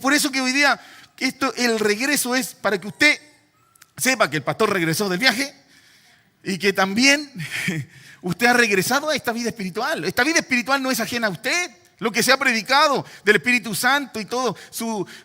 por eso que hoy día el regreso es para que usted sepa que el pastor regresó del viaje y que también usted ha regresado a esta vida espiritual. Esta vida espiritual no es ajena a usted. Lo que se ha predicado del Espíritu Santo y todo,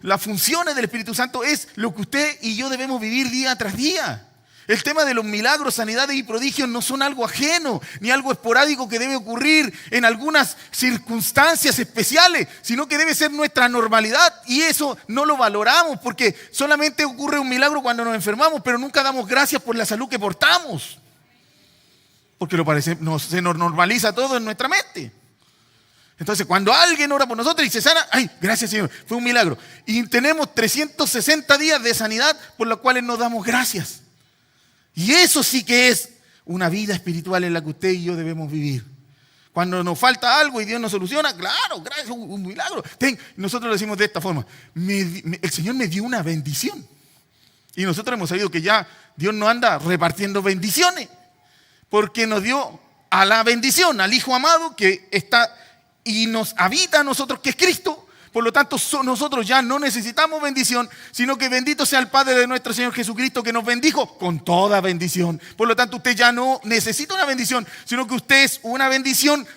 las funciones del Espíritu Santo es lo que usted y yo debemos vivir día tras día. El tema de los milagros, sanidades y prodigios no son algo ajeno, ni algo esporádico que debe ocurrir en algunas circunstancias especiales, sino que debe ser nuestra normalidad, y eso no lo valoramos porque solamente ocurre un milagro cuando nos enfermamos, pero nunca damos gracias por la salud que portamos, porque se nos normaliza todo en nuestra mente. Entonces, cuando alguien ora por nosotros y se sana, ¡ay, gracias Señor! Fue un milagro. Y tenemos 360 días de sanidad por los cuales nos damos gracias. Y eso sí que es una vida espiritual en la que usted y yo debemos vivir. Cuando nos falta algo y Dios nos soluciona, claro, gracias, un milagro. Nosotros lo decimos de esta forma: el Señor me dio una bendición. Y nosotros hemos sabido que ya Dios no anda repartiendo bendiciones, porque nos dio a la bendición, al Hijo amado que está y nos habita a nosotros, que es Cristo. Por lo tanto, nosotros ya no necesitamos bendición, sino que bendito sea el Padre de nuestro Señor Jesucristo, que nos bendijo con toda bendición. Por lo tanto, usted ya no necesita una bendición, sino que usted es una bendición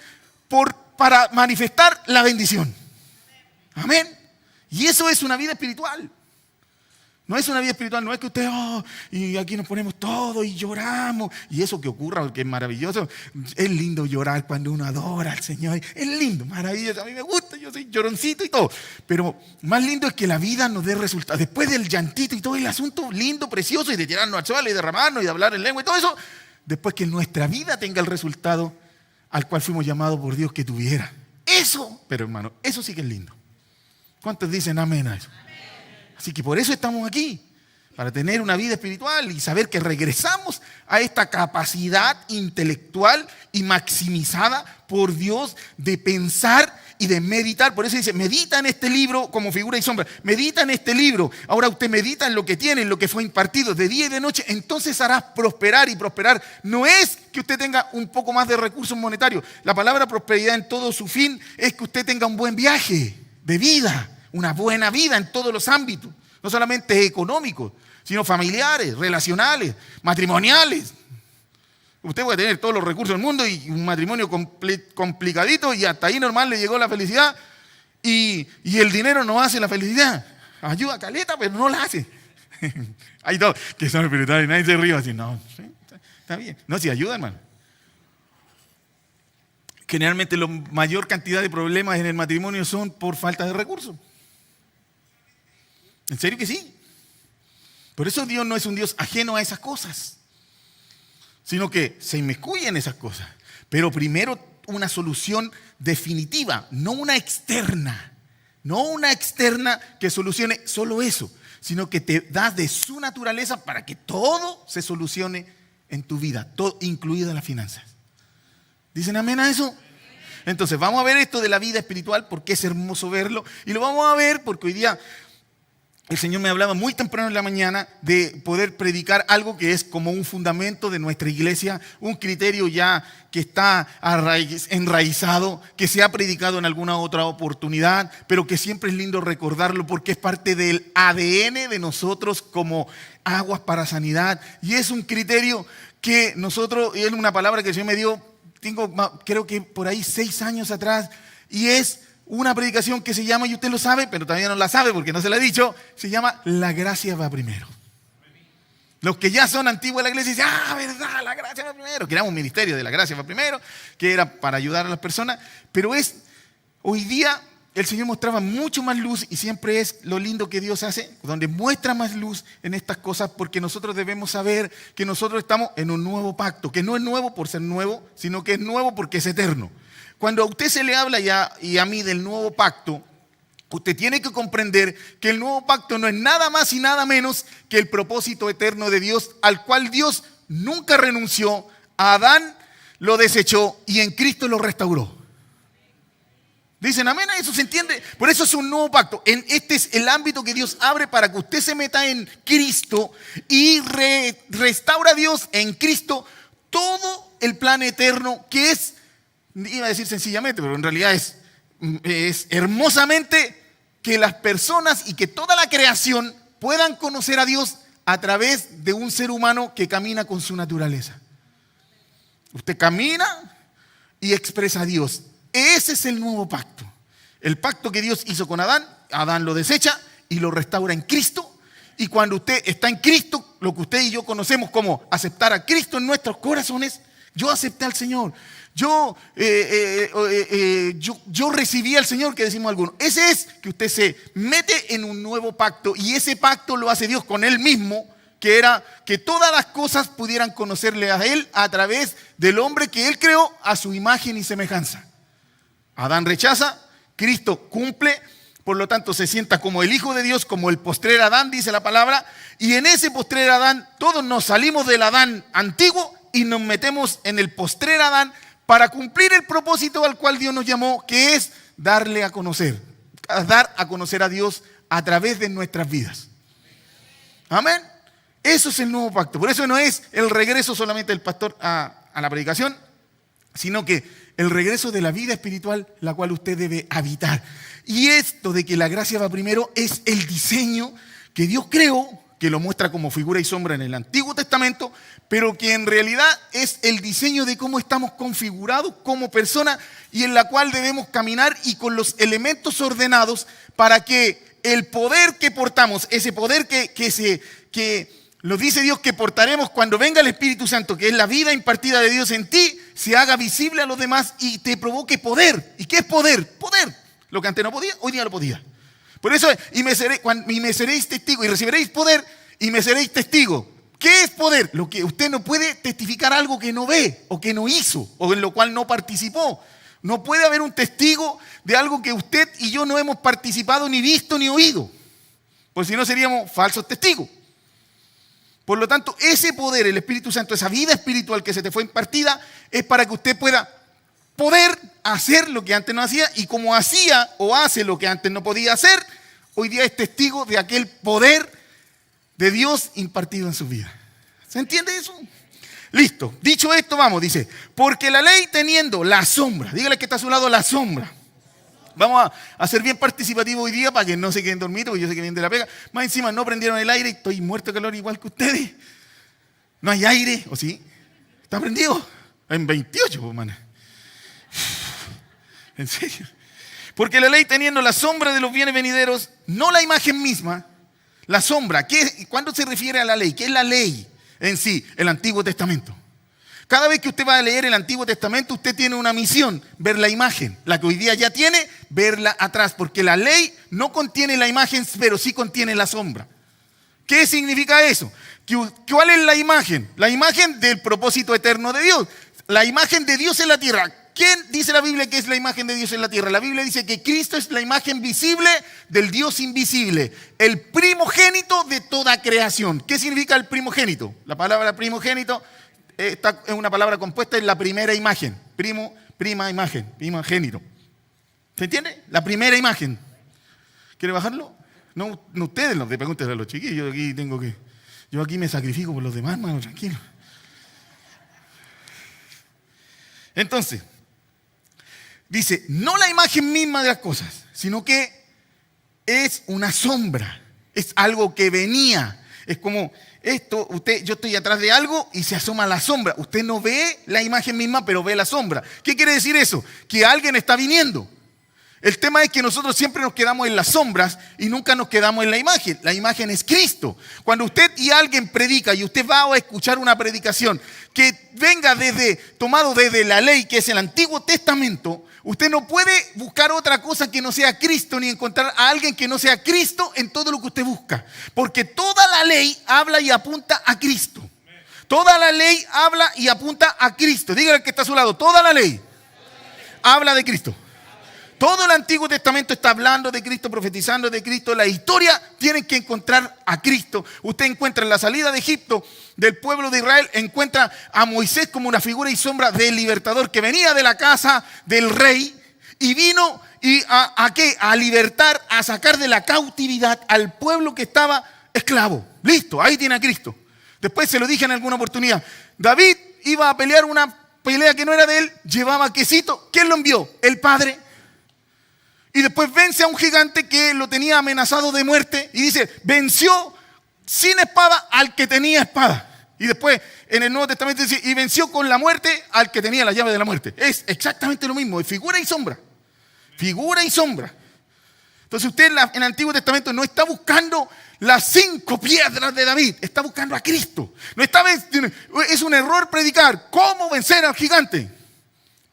para manifestar la bendición. Amén. Y eso es una vida espiritual. No es una vida espiritual, no es que usted, y aquí nos ponemos todos y lloramos. Y eso que ocurra, porque es maravilloso. Es lindo llorar cuando uno adora al Señor. Es lindo, maravilloso. A mí me gusta, yo soy lloroncito y todo. Pero más lindo es que la vida nos dé resultados. Después del llantito y todo el asunto lindo, precioso, y de tirarnos al suelo y derramarnos y de hablar en lengua y todo eso. Después que nuestra vida tenga el resultado al cual fuimos llamados por Dios que tuviera. Eso, pero hermano, eso sí que es lindo. ¿Cuántos dicen amén a eso? Así que por eso estamos aquí, para tener una vida espiritual y saber que regresamos a esta capacidad intelectual y maximizada por Dios de pensar y de meditar. Por eso dice, medita en este libro como figura y sombra. Medita en este libro. Ahora usted medita en lo que tiene, en lo que fue impartido de día y de noche. Entonces harás prosperar, y prosperar no es que usted tenga un poco más de recursos monetarios. La palabra prosperidad en todo su fin es que usted tenga un buen viaje de vida. Una buena vida en todos los ámbitos, no solamente económicos, sino familiares, relacionales, matrimoniales. Usted puede tener todos los recursos del mundo y un matrimonio complicadito y hasta ahí normal le llegó la felicidad, y el dinero no hace la felicidad. Ayuda caleta, pero no la hace. Hay todos que son espirituales y nadie se ríe así. No, sí, está bien. No, sí ayuda, hermano. Generalmente la mayor cantidad de problemas en el matrimonio son por falta de recursos. ¿En serio que sí? Por eso Dios no es un Dios ajeno a esas cosas, sino que se inmiscuye en esas cosas. Pero primero una solución definitiva, no una externa. No una externa que solucione solo eso, sino que te da de su naturaleza para que todo se solucione en tu vida, todo, incluidas las finanzas. ¿Dicen amén a eso? Entonces vamos a ver esto de la vida espiritual, porque es hermoso verlo. Y lo vamos a ver porque hoy día el Señor me hablaba muy temprano en la mañana de poder predicar algo que es como un fundamento de nuestra iglesia, un criterio ya que está enraizado, que se ha predicado en alguna otra oportunidad, pero que siempre es lindo recordarlo porque es parte del ADN de nosotros como Aguas para Sanidad. Y es un criterio que nosotros, y es una palabra que el Señor me dio, creo que por ahí 6 años atrás, y es una predicación que se llama, y usted lo sabe, pero todavía no la sabe porque no se la he dicho, se llama La gracia va primero. Los que ya son antiguos de la iglesia dicen, verdad, la gracia va primero, que era un ministerio de la gracia va primero, que era para ayudar a las personas, pero hoy día el Señor mostraba mucho más luz, y siempre es lo lindo que Dios hace, donde muestra más luz en estas cosas, porque nosotros debemos saber que nosotros estamos en un nuevo pacto, que no es nuevo por ser nuevo, sino que es nuevo porque es eterno. Cuando a usted se le habla y a mí del nuevo pacto, usted tiene que comprender que el nuevo pacto no es nada más y nada menos que el propósito eterno de Dios, al cual Dios nunca renunció. A Adán lo desechó y en Cristo lo restauró. Dicen amén, ¿eso se entiende? Por eso es un nuevo pacto. Este es el ámbito que Dios abre para que usted se meta en Cristo y restaura a Dios en Cristo todo el plan eterno que iba a decir sencillamente, pero en realidad es hermosamente que las personas y que toda la creación puedan conocer a Dios a través de un ser humano que camina con su naturaleza. Usted camina y expresa a Dios. Ese es el nuevo pacto. El pacto que Dios hizo con Adán, Adán lo desecha y lo restaura en Cristo. Y cuando usted está en Cristo, lo que usted y yo conocemos como aceptar a Cristo en nuestros corazones, yo acepté al Señor. Yo recibí al Señor, que decimos algunos. Ese es que usted se mete en un nuevo pacto, y ese pacto lo hace Dios con Él mismo, que era que todas las cosas pudieran conocerle a Él a través del hombre que Él creó a su imagen y semejanza. Adán rechaza, Cristo cumple, por lo tanto se sienta como el Hijo de Dios, como el postrer Adán, dice la palabra, y en ese postrer Adán todos nos salimos del Adán antiguo y nos metemos en el postrer Adán para cumplir el propósito al cual Dios nos llamó, que es darle a conocer, dar a conocer a Dios a través de nuestras vidas. Amén. Eso es el nuevo pacto. Por eso no es el regreso solamente del pastor a la predicación, sino que el regreso de la vida espiritual, la cual usted debe habitar. Y esto de que la gracia va primero es el diseño que Dios creó, que lo muestra como figura y sombra en el Antiguo Testamento, pero que en realidad es el diseño de cómo estamos configurados como personas y en la cual debemos caminar, y con los elementos ordenados para que el poder que portamos, ese poder que lo dice Dios que portaremos cuando venga el Espíritu Santo, que es la vida impartida de Dios en ti, se haga visible a los demás y te provoque poder. ¿Y qué es poder? Poder. Lo que antes no podía, hoy día lo podía. Por eso, y me seréis testigo, y recibiréis poder, y me seréis testigo. ¿Qué es poder? Lo que usted no puede testificar algo que no ve, o que no hizo, o en lo cual no participó. No puede haber un testigo de algo que usted y yo no hemos participado, ni visto, ni oído. Pues si no seríamos falsos testigos. Por lo tanto, ese poder, el Espíritu Santo, esa vida espiritual que se te fue impartida, es para que usted pueda poder hacer lo que antes no hacía, y como hacía o hace lo que antes no podía hacer, hoy día es testigo de aquel poder de Dios impartido en su vida. ¿Se entiende eso? Listo. Dicho esto, vamos, dice, porque la ley teniendo la sombra, dígale que está a su lado, la sombra. Vamos a ser bien participativo hoy día para que no se queden dormidos, porque yo sé que vienen de la pega. Más encima no prendieron el aire y estoy muerto de calor igual que ustedes. No hay aire, ¿o sí? ¿Está prendido? En 28, pues, man. ¿En serio? Porque la ley teniendo la sombra de los bienes venideros, no la imagen misma, la sombra. ¿Cuándo se refiere a la ley? ¿Qué es la ley en sí? El Antiguo Testamento. Cada vez que usted va a leer el Antiguo Testamento, usted tiene una misión, ver la imagen. La que hoy día ya tiene, verla atrás. Porque la ley no contiene la imagen, pero sí contiene la sombra. ¿Qué significa eso? ¿Cuál es la imagen? La imagen del propósito eterno de Dios. La imagen de Dios en la tierra. ¿Quién dice la Biblia que es la imagen de Dios en la tierra? La Biblia dice que Cristo es la imagen visible del Dios invisible. El primogénito de toda creación. ¿Qué significa el primogénito? La palabra primogénito es una palabra compuesta en la primera imagen. Prima imagen, primogénito. ¿Se entiende? La primera imagen. ¿Quiere bajarlo? No ustedes, pregúntenle a los chiquillos. Yo aquí me sacrifico por los demás, hermano, tranquilo. Entonces, dice, no la imagen misma de las cosas, sino que es una sombra. Es algo que venía. Es como esto, yo estoy atrás de algo y se asoma la sombra. Usted no ve la imagen misma, pero ve la sombra. ¿Qué quiere decir eso? Que alguien está viniendo. El tema es que nosotros siempre nos quedamos en las sombras y nunca nos quedamos en la imagen. La imagen es Cristo. Cuando usted y alguien predica y usted va a escuchar una predicación que venga tomado desde la ley, que es el Antiguo Testamento, usted no puede buscar otra cosa que no sea Cristo, ni encontrar a alguien que no sea Cristo en todo lo que usted busca. Porque toda la ley habla y apunta a Cristo. Toda la ley habla y apunta a Cristo. Dígale que está a su lado, toda la ley habla de Cristo. Todo el Antiguo Testamento está hablando de Cristo, profetizando de Cristo. La historia tiene que encontrar a Cristo. Usted encuentra en la salida de Egipto del pueblo de Israel, encuentra a Moisés como una figura y sombra del libertador que venía de la casa del rey y vino a libertar, a sacar de la cautividad al pueblo que estaba esclavo. Listo, ahí tiene a Cristo. Después se lo dije en alguna oportunidad. David iba a pelear una pelea que no era de él, llevaba quesito. ¿Quién lo envió? El Padre. Y después vence a un gigante que lo tenía amenazado de muerte. Y dice, venció sin espada al que tenía espada. Y después en el Nuevo Testamento dice, y venció con la muerte al que tenía la llave de la muerte. Es exactamente lo mismo, es figura y sombra. Figura y sombra. Entonces usted en el Antiguo Testamento no está buscando las 5 piedras de David, está buscando a Cristo. Es un error predicar cómo vencer al gigante.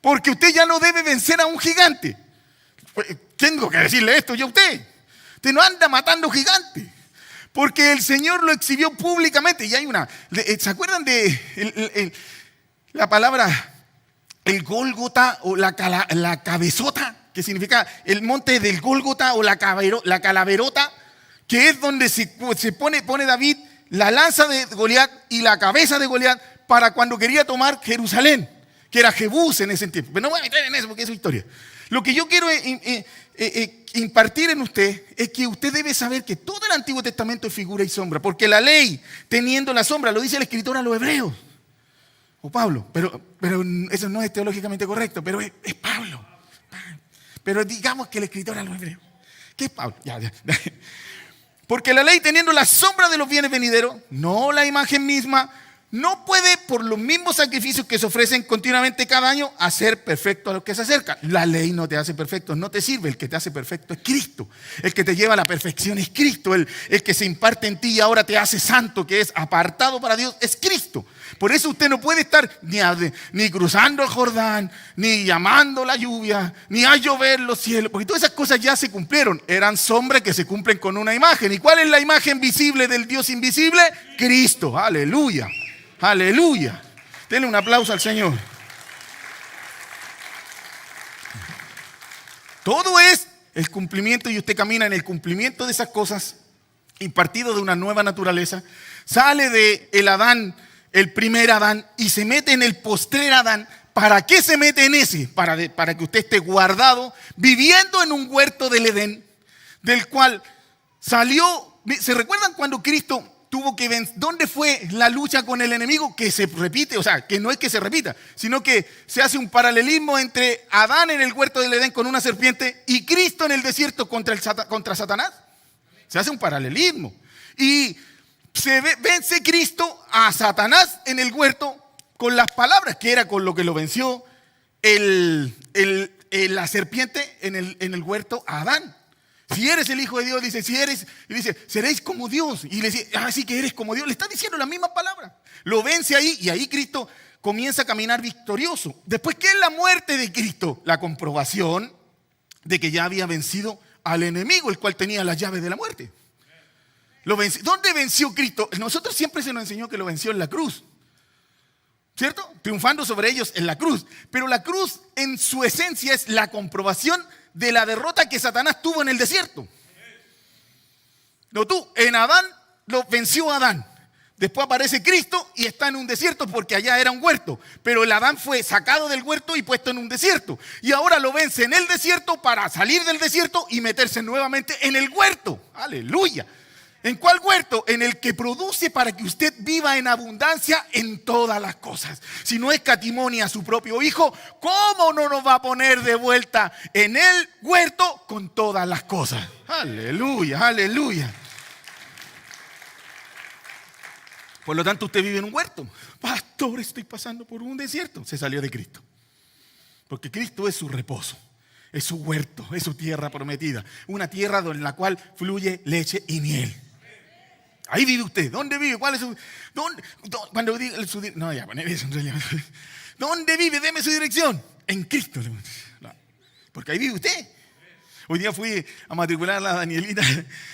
Porque usted ya no debe vencer a un gigante. Tengo que decirle esto yo a usted. Usted no anda matando gigantes. Porque el Señor lo exhibió públicamente. Y hay ¿se acuerdan de la palabra el Gólgota o la cabezota? Que significa el monte del Gólgota o la calaverota, que es donde se pone David la lanza de Goliat y la cabeza de Goliat para cuando quería tomar Jerusalén, que era Jebús en ese tiempo. Pero no voy a meter en eso porque es su historia. Lo que yo quiero impartir en usted es que usted debe saber que todo el Antiguo Testamento es figura y sombra, porque la ley, teniendo la sombra, lo dice el escritor a los hebreos, o Pablo, pero eso no es teológicamente correcto, pero es Pablo. Pero digamos que el escritor a los hebreos. ¿Qué es Pablo? Ya. Porque la ley, teniendo la sombra de los bienes venideros, no la imagen misma, no puede, por los mismos sacrificios que se ofrecen continuamente cada año, hacer perfecto a los que se acercan. La ley no te hace perfecto, no te sirve. El que te hace perfecto es Cristo. El que te lleva a la perfección es Cristo. El que se imparte en ti y ahora te hace santo, que es apartado para Dios, es Cristo. Por eso usted no puede estar ni cruzando el Jordán, ni llamando la lluvia, ni a llover los cielos, porque todas esas cosas ya se cumplieron. Eran sombras que se cumplen con una imagen. ¿Y cuál es la imagen visible del Dios invisible? Cristo. Aleluya. Aleluya. Denle un aplauso al Señor. Todo es el cumplimiento y usted camina en el cumplimiento de esas cosas, impartido de una nueva naturaleza. Sale de el Adán, el primer Adán, y se mete en el postrer Adán. ¿Para qué se mete en ese? Para que usted esté guardado, viviendo en un huerto del Edén, del cual salió. ¿Se recuerdan cuando Cristo tuvo que vencer? ¿Dónde fue la lucha con el enemigo? Que se repite, o sea, que no es que se repita, sino que se hace un paralelismo entre Adán en el huerto del Edén con una serpiente y Cristo en el desierto contra Satanás. Se hace un paralelismo. Y vence Cristo a Satanás en el huerto con las palabras, que era con lo que lo venció la serpiente en el huerto a Adán. Si eres el Hijo de Dios, dice, y dice, seréis como Dios. Y le dice, sí que eres como Dios. Le está diciendo las mismas palabras. Lo vence ahí y ahí Cristo comienza a caminar victorioso. Después, ¿qué es la muerte de Cristo? La comprobación de que ya había vencido al enemigo, el cual tenía las llaves de la muerte. ¿Dónde venció Cristo? Nosotros siempre se nos enseñó que lo venció en la cruz, ¿cierto? Triunfando sobre ellos en la cruz. Pero la cruz en su esencia es la comprobación de la derrota que Satanás tuvo en el desierto. En Adán lo venció Adán. Después aparece Cristo y está en un desierto porque allá era un huerto. Pero el Adán fue sacado del huerto y puesto en un desierto. Y ahora lo vence en el desierto para salir del desierto y meterse nuevamente en el huerto. Aleluya. ¿En cuál huerto? En el que produce para que usted viva en abundancia en todas las cosas. Si no escatimó a su propio Hijo, ¿cómo no nos va a poner de vuelta en el huerto con todas las cosas? Aleluya, aleluya. Por lo tanto, usted vive en un huerto. Pastor, estoy pasando por un desierto. Se salió de Cristo. Porque Cristo es su reposo. Es su huerto, es su tierra prometida. Una tierra en la cual fluye leche y miel. Ahí vive usted. ¿Dónde vive? ¿Cuál es su? Cuando diga su no, ya poner eso en realidad. ¿Dónde vive? Deme su dirección. En Cristo. Porque ahí vive usted. Hoy día fui a matricular a la Danielita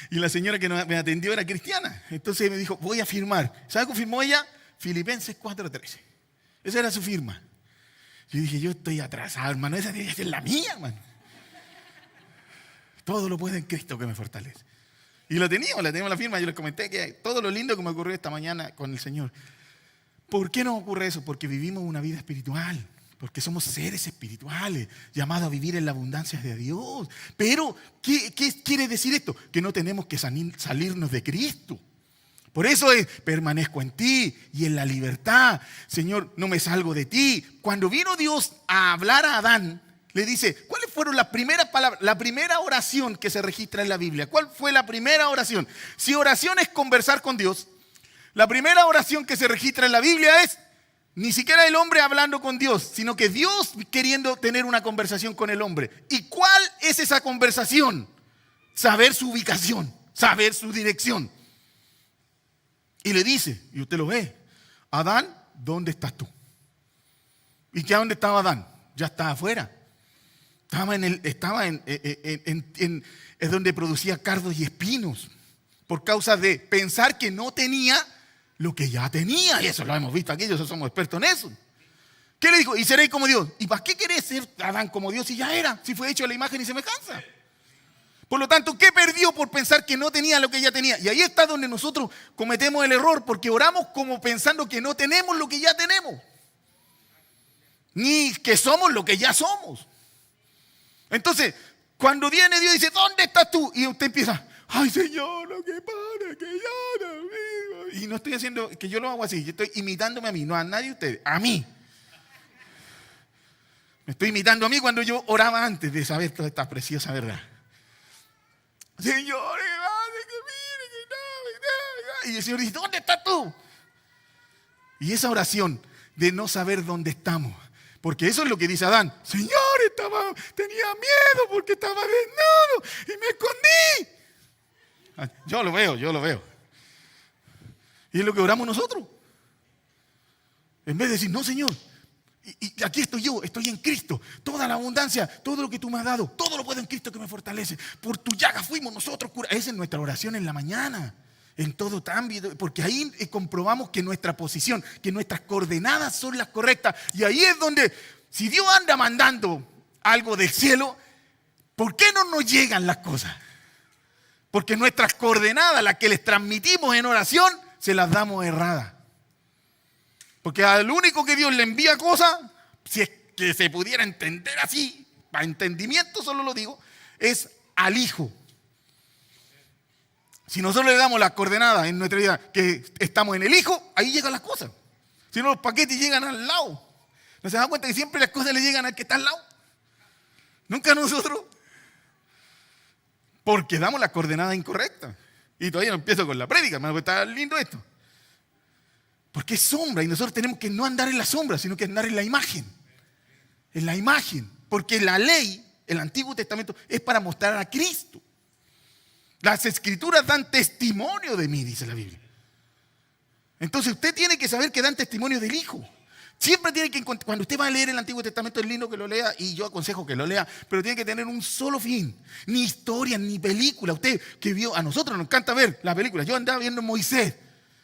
y la señora que me atendió era cristiana. Entonces me dijo, voy a firmar. ¿Sabe qué firmó ella? Filipenses 4:13. Esa era su firma. Yo dije, yo estoy atrasado, hermano. Esa tiene que ser la mía, hermano. Todo lo puedo en Cristo que me fortalece. Y la teníamos la firma. Yo les comenté que todo lo lindo que me ocurrió esta mañana con el Señor. ¿Por qué nos ocurre eso? Porque vivimos una vida espiritual. Porque somos seres espirituales, llamados a vivir en la abundancia de Dios. Pero, ¿qué quiere decir esto? Que no tenemos que salirnos de Cristo. Por eso es, permanezco en ti y en la libertad. Señor, no me salgo de ti. Cuando vino Dios a hablar a Adán, le dice, ¿cuáles fueron las primeras palabras? La primera oración que se registra en la Biblia. ¿Cuál fue la primera oración? Si oración es conversar con Dios, la primera oración que se registra en la Biblia es ni siquiera el hombre hablando con Dios, sino que Dios queriendo tener una conversación con el hombre. ¿Y cuál es esa conversación? Saber su ubicación, saber su dirección. Y le dice, y usted lo ve, Adán, ¿dónde estás tú? ¿Y qué a dónde estaba Adán? Ya estaba afuera. Es donde producía cardos y espinos por causa de pensar que no tenía lo que ya tenía. Y eso lo hemos visto aquí, nosotros somos expertos en eso. ¿Qué le dijo? Y seréis como Dios. ¿Y para qué querés ser Adán como Dios si ya era? Si fue hecho a la imagen y semejanza. Por lo tanto, ¿qué perdió por pensar que no tenía lo que ya tenía? Y ahí está donde nosotros cometemos el error, porque oramos como pensando que no tenemos lo que ya tenemos. Ni que somos lo que ya somos. Entonces, cuando viene Dios y dice, ¿dónde estás tú? Y usted empieza, ay Señor, lo que pasa, que yo no vivo. Y no estoy haciendo, que yo lo hago así, yo estoy imitándome a mí, no a nadie de ustedes, a mí. Me estoy imitando a mí cuando yo oraba antes de saber toda esta preciosa verdad. Señor, y el Señor dice, ¿dónde estás tú? Y esa oración de no saber dónde estamos, porque eso es lo que dice Adán. Señor, tenía miedo porque estaba desnudo y me escondí. Yo lo veo. Y es lo que oramos nosotros. En vez de decir, no Señor, y aquí estoy yo, estoy en Cristo. Toda la abundancia, todo lo que tú me has dado, todo lo puedo en Cristo que me fortalece. Por tu llaga fuimos nosotros curados. Esa es nuestra oración en la mañana. En todo ámbito, porque ahí comprobamos que nuestra posición, que nuestras coordenadas son las correctas. Y ahí es donde, si Dios anda mandando algo del cielo, ¿por qué no nos llegan las cosas? Porque nuestras coordenadas, las que les transmitimos en oración, se las damos erradas. Porque al único que Dios le envía cosas, si es que se pudiera entender así, para entendimiento solo lo digo, es al Hijo. Si nosotros le damos las coordenadas en nuestra vida que estamos en el Hijo, ahí llegan las cosas. Si no, los paquetes llegan al lado. ¿No se dan cuenta que siempre las cosas le llegan al que está al lado? Nunca a nosotros. Porque damos las coordenadas incorrectas. Y todavía no empiezo con la prédica, hermano, porque está lindo esto. Porque es sombra y nosotros tenemos que no andar en la sombra, sino que andar en la imagen. En la imagen. Porque la ley, el Antiguo Testamento, es para mostrar a Cristo. Las Escrituras dan testimonio de mí, dice la Biblia. Entonces usted tiene que saber que dan testimonio del Hijo. Siempre tiene que, cuando usted va a leer el Antiguo Testamento, es lindo que lo lea y yo aconsejo que lo lea, pero tiene que tener un solo fin. Ni historia, ni película. Usted que vio, a nosotros nos encanta ver las películas. Yo andaba viendo Moisés.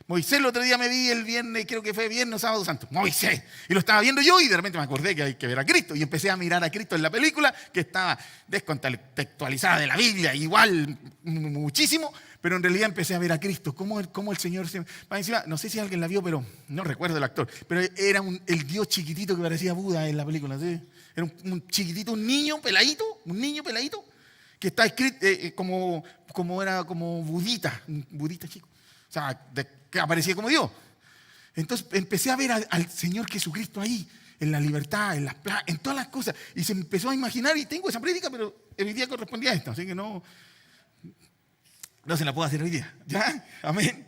Moisés el otro día me vi el viernes, creo que fue viernes o sábado santo. Moisés. Y lo estaba viendo yo y de repente me acordé que hay que ver a Cristo. Y empecé a mirar a Cristo en la película, que estaba descontextualizada de la Biblia, igual muchísimo, pero en realidad empecé a ver a Cristo. Cómo el Señor se... Encima, no sé si alguien la vio, pero no recuerdo el actor. Pero era el Dios chiquitito que parecía Buda en la película. ¿Sí? Era un chiquitito, un niño peladito, que está escrito como budita, un budista chico. O sea, que aparecía como Dios. Entonces empecé a ver al Señor Jesucristo ahí, en la libertad, en todas las cosas. Y se me empezó a imaginar, y tengo esa prédica, pero hoy día correspondía a esto, así que no se la puedo hacer hoy día. ¿Ya? Amén.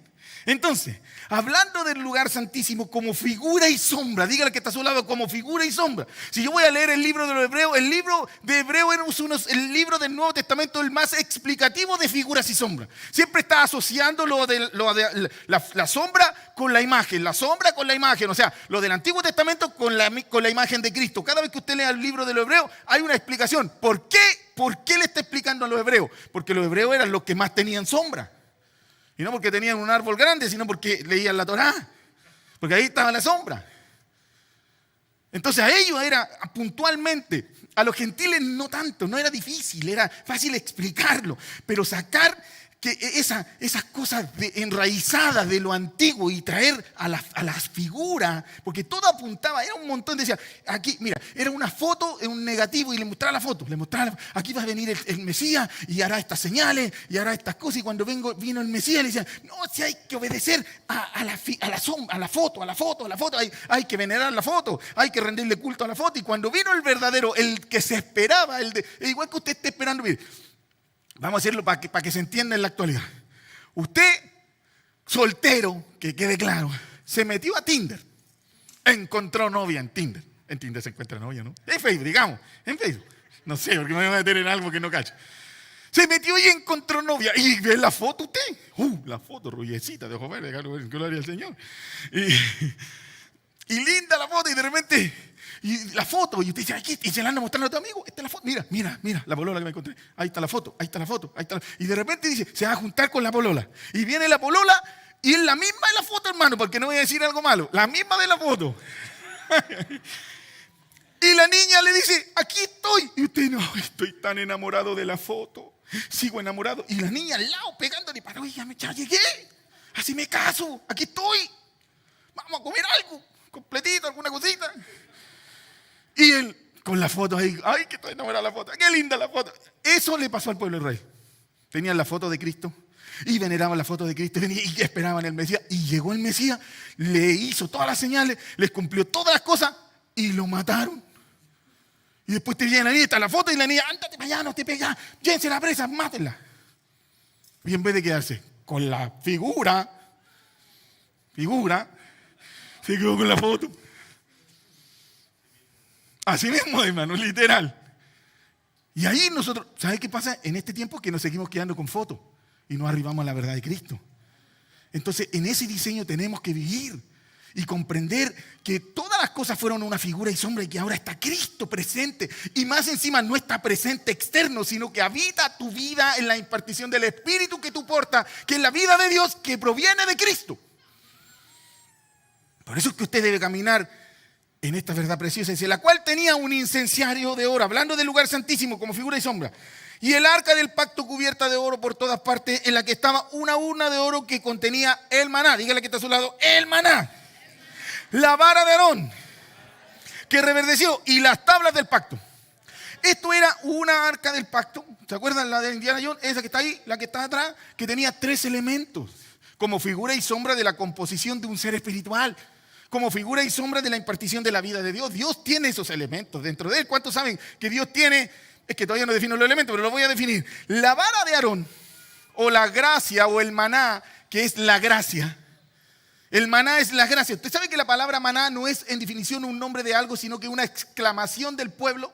Entonces, hablando del lugar santísimo como figura y sombra, dígale que está a su lado, como figura y sombra. Si yo voy a leer el libro de los Hebreos, el libro de Hebreos es el libro del Nuevo Testamento el más explicativo de figuras y sombras. Siempre está asociando la sombra con la imagen, la sombra con la imagen, o sea, lo del Antiguo Testamento con la imagen de Cristo. Cada vez que usted lea el libro de los Hebreos hay una explicación. ¿Por qué le está explicando a los hebreos? Porque los hebreos eran los que más tenían sombra. Y no porque tenían un árbol grande, sino porque leían la Torá. Porque ahí estaba la sombra. Entonces a ellos era puntualmente, a los gentiles no tanto, no era difícil, era fácil explicarlo. Pero sacar que esas cosas enraizadas de lo antiguo y traer a las figuras, porque todo apuntaba, era un montón, decía, aquí, mira, era una foto, un negativo, y le mostraba la foto, aquí va a venir el Mesías y hará estas señales y hará estas cosas, y cuando vino el Mesías le decían, no, si hay que obedecer a la foto, hay que venerar la foto, hay que rendirle culto a la foto, y cuando vino el verdadero, el que se esperaba, igual que usted esté esperando, mire, vamos a decirlo para que se entienda en la actualidad. Usted, soltero, que quede claro, se metió a Tinder, encontró novia en Tinder. En Tinder se encuentra novia, ¿no? En Facebook, digamos, en Facebook. No sé, porque me voy a meter en algo que no cacho. Se metió y encontró novia. Y ve la foto usted. La foto, rullecita de ojo verde, gloria al Señor. Y linda la foto, y de repente... Y la foto, y usted dice, aquí, y se la anda mostrando a tu amigo, esta es la foto, mira, la polola que me encontré, ahí está la foto, y de repente dice, se va a juntar con la polola, y viene la polola, y es la misma de la foto, hermano, porque no voy a decir algo malo, la misma de la foto. Y la niña le dice, aquí estoy, y usted, no, estoy tan enamorado de la foto, sigo enamorado, y la niña al lado pegándole, para, oye, ya llegué, así me caso, aquí estoy, vamos a comer algo, completito, alguna cosita. Y él, con la foto ahí, ay, que estoy enamorado de la foto, qué linda la foto. Eso le pasó al pueblo de Israel. Tenían la foto de Cristo y veneraban la foto de Cristo y esperaban el Mesías. Y llegó el Mesías, le hizo todas las señales, les cumplió todas las cosas y lo mataron. Y después te viene la niña, está la foto y la niña, ándate para allá, no te pegas, llévense la presa, mátenla. Y en vez de quedarse con la figura, se quedó con la foto. Así mismo, hermano, literal. Y ahí nosotros, ¿sabe qué pasa en este tiempo? Que nos seguimos quedando con fotos y no arribamos a la verdad de Cristo. Entonces, en ese diseño tenemos que vivir y comprender que todas las cosas fueron una figura y sombra y que ahora está Cristo presente. Y más encima no está presente externo, sino que habita tu vida en la impartición del Espíritu que tú portas, que es la vida de Dios que proviene de Cristo. Por eso es que usted debe caminar en esta verdad preciosa, dice, la cual tenía un incenciario de oro, hablando del lugar santísimo como figura y sombra, y el arca del pacto cubierta de oro por todas partes, en la que estaba una urna de oro que contenía el maná, dígale que está a su lado, el maná, la vara de Aarón, que reverdeció, y las tablas del pacto. Esto era una arca del pacto, ¿se acuerdan la de Indiana Jones? Esa que está ahí, la que está atrás, que tenía 3 elementos, como figura y sombra de la composición de un ser espiritual, como figura y sombra de la impartición de la vida de Dios. Dios tiene esos elementos dentro de él. ¿Cuántos saben que Dios tiene? Es que todavía no defino los elementos, pero los voy a definir. La vara de Aarón, o la gracia, o el maná, que es la gracia. El maná es la gracia. ¿Usted sabe que la palabra maná no es en definición un nombre de algo, sino que una exclamación del pueblo?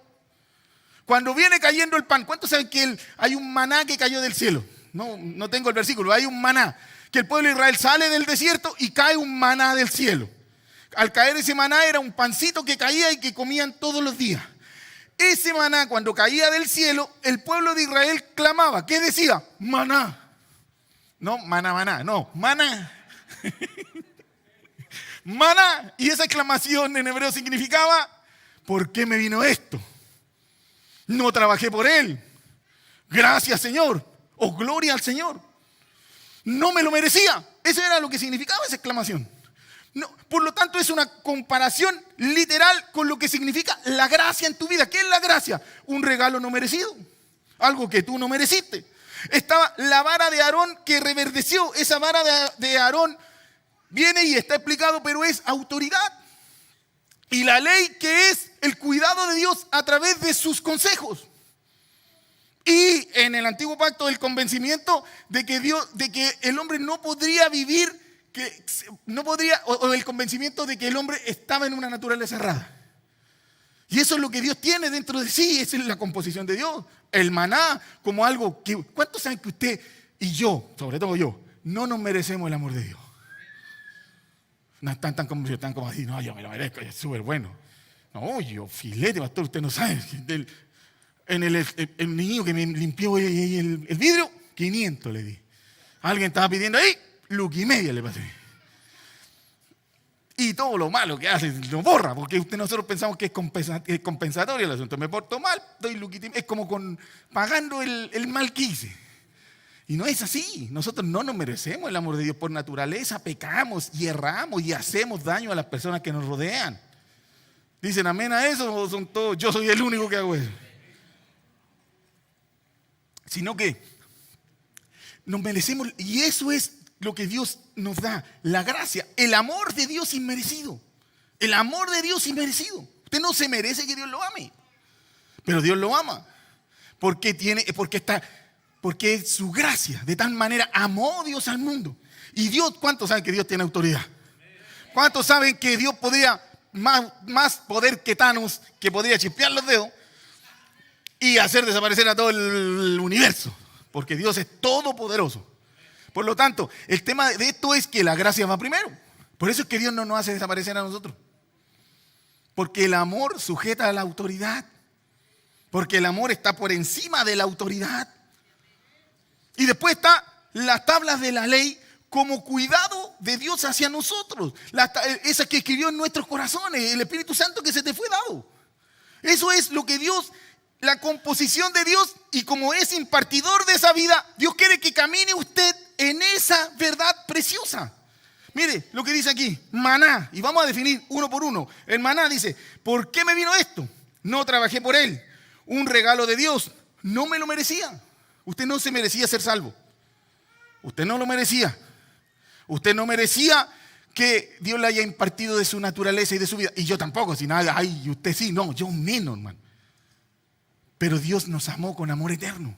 Cuando viene cayendo el pan, ¿cuántos saben que hay un maná que cayó del cielo? No tengo el versículo, hay un maná. Que el pueblo de Israel sale del desierto y cae un maná del cielo. Al caer ese maná era un pancito que caía y que comían todos los días. Ese maná, cuando caía del cielo, el pueblo de Israel clamaba. ¿Qué decía? Maná. No, maná, no, maná. Maná. Y esa exclamación en hebreo significaba, ¿por qué me vino esto? No trabajé por él. Gracias, Señor. O gloria al Señor. No me lo merecía. Eso era lo que significaba esa exclamación. No, por lo tanto, es una comparación literal con lo que significa la gracia en tu vida. ¿Qué es la gracia? Un regalo no merecido, algo que tú no mereciste. Estaba la vara de Aarón que reverdeció. Esa vara de Aarón viene y está explicado, pero es autoridad. Y la ley, que es el cuidado de Dios a través de sus consejos. Y en el antiguo pacto, el convencimiento de que el hombre no podría vivir, o el convencimiento de que el hombre estaba en una naturaleza errada. Y eso es lo que Dios tiene dentro de sí, esa es la composición de Dios. El maná como algo que, ¿cuántos saben que usted y yo, sobre todo yo, no nos merecemos el amor de Dios? No están tan como así, no, yo me lo merezco, es súper bueno. No, yo filete, pastor, usted no sabe. El niño que me limpió el vidrio, 500 le di. Alguien estaba pidiendo ahí, luca y media le pasé. Y todo lo malo que hace lo borra, porque nosotros pensamos que es compensatorio el asunto. Me porto mal, doy luquita y media. Es como pagando el mal que hice. Y no es así. Nosotros no nos merecemos el amor de Dios. Por naturaleza pecamos y erramos y hacemos daño a las personas que nos rodean. ¿Dicen amén a eso o son todos? Yo soy el único que hago eso. Sino que nos merecemos, y eso es lo que Dios nos da, la gracia, el amor de Dios inmerecido. El amor de Dios inmerecido. Usted no se merece que Dios lo ame, pero Dios lo ama. Porque es su gracia. De tal manera amó Dios al mundo. Y Dios, ¿cuántos saben que Dios tiene autoridad? ¿Cuántos saben que Dios podría, más poder que Thanos, que podría chispear los dedos y hacer desaparecer a todo el universo? Porque Dios es todopoderoso. Por lo tanto, el tema de esto es que la gracia va primero. Por eso es que Dios no nos hace desaparecer a nosotros. Porque el amor sujeta a la autoridad. Porque el amor está por encima de la autoridad. Y después está las tablas de la ley como cuidado de Dios hacia nosotros. Esa que escribió en nuestros corazones, el Espíritu Santo que se te fue dado. Eso es lo que Dios, la composición de Dios, y como es impartidor de esa vida, Dios quiere que camine usted en esa verdad preciosa. Mire lo que dice aquí, maná, y vamos a definir uno por uno. El maná dice, ¿por qué me vino esto? No trabajé por él. Un regalo de Dios, no me lo merecía. Usted no se merecía ser salvo. Usted no lo merecía. Usted no merecía que Dios le haya impartido de su naturaleza y de su vida. Y yo tampoco, si nada, ay, usted sí, no, yo menos, hermano. Pero Dios nos amó con amor eterno.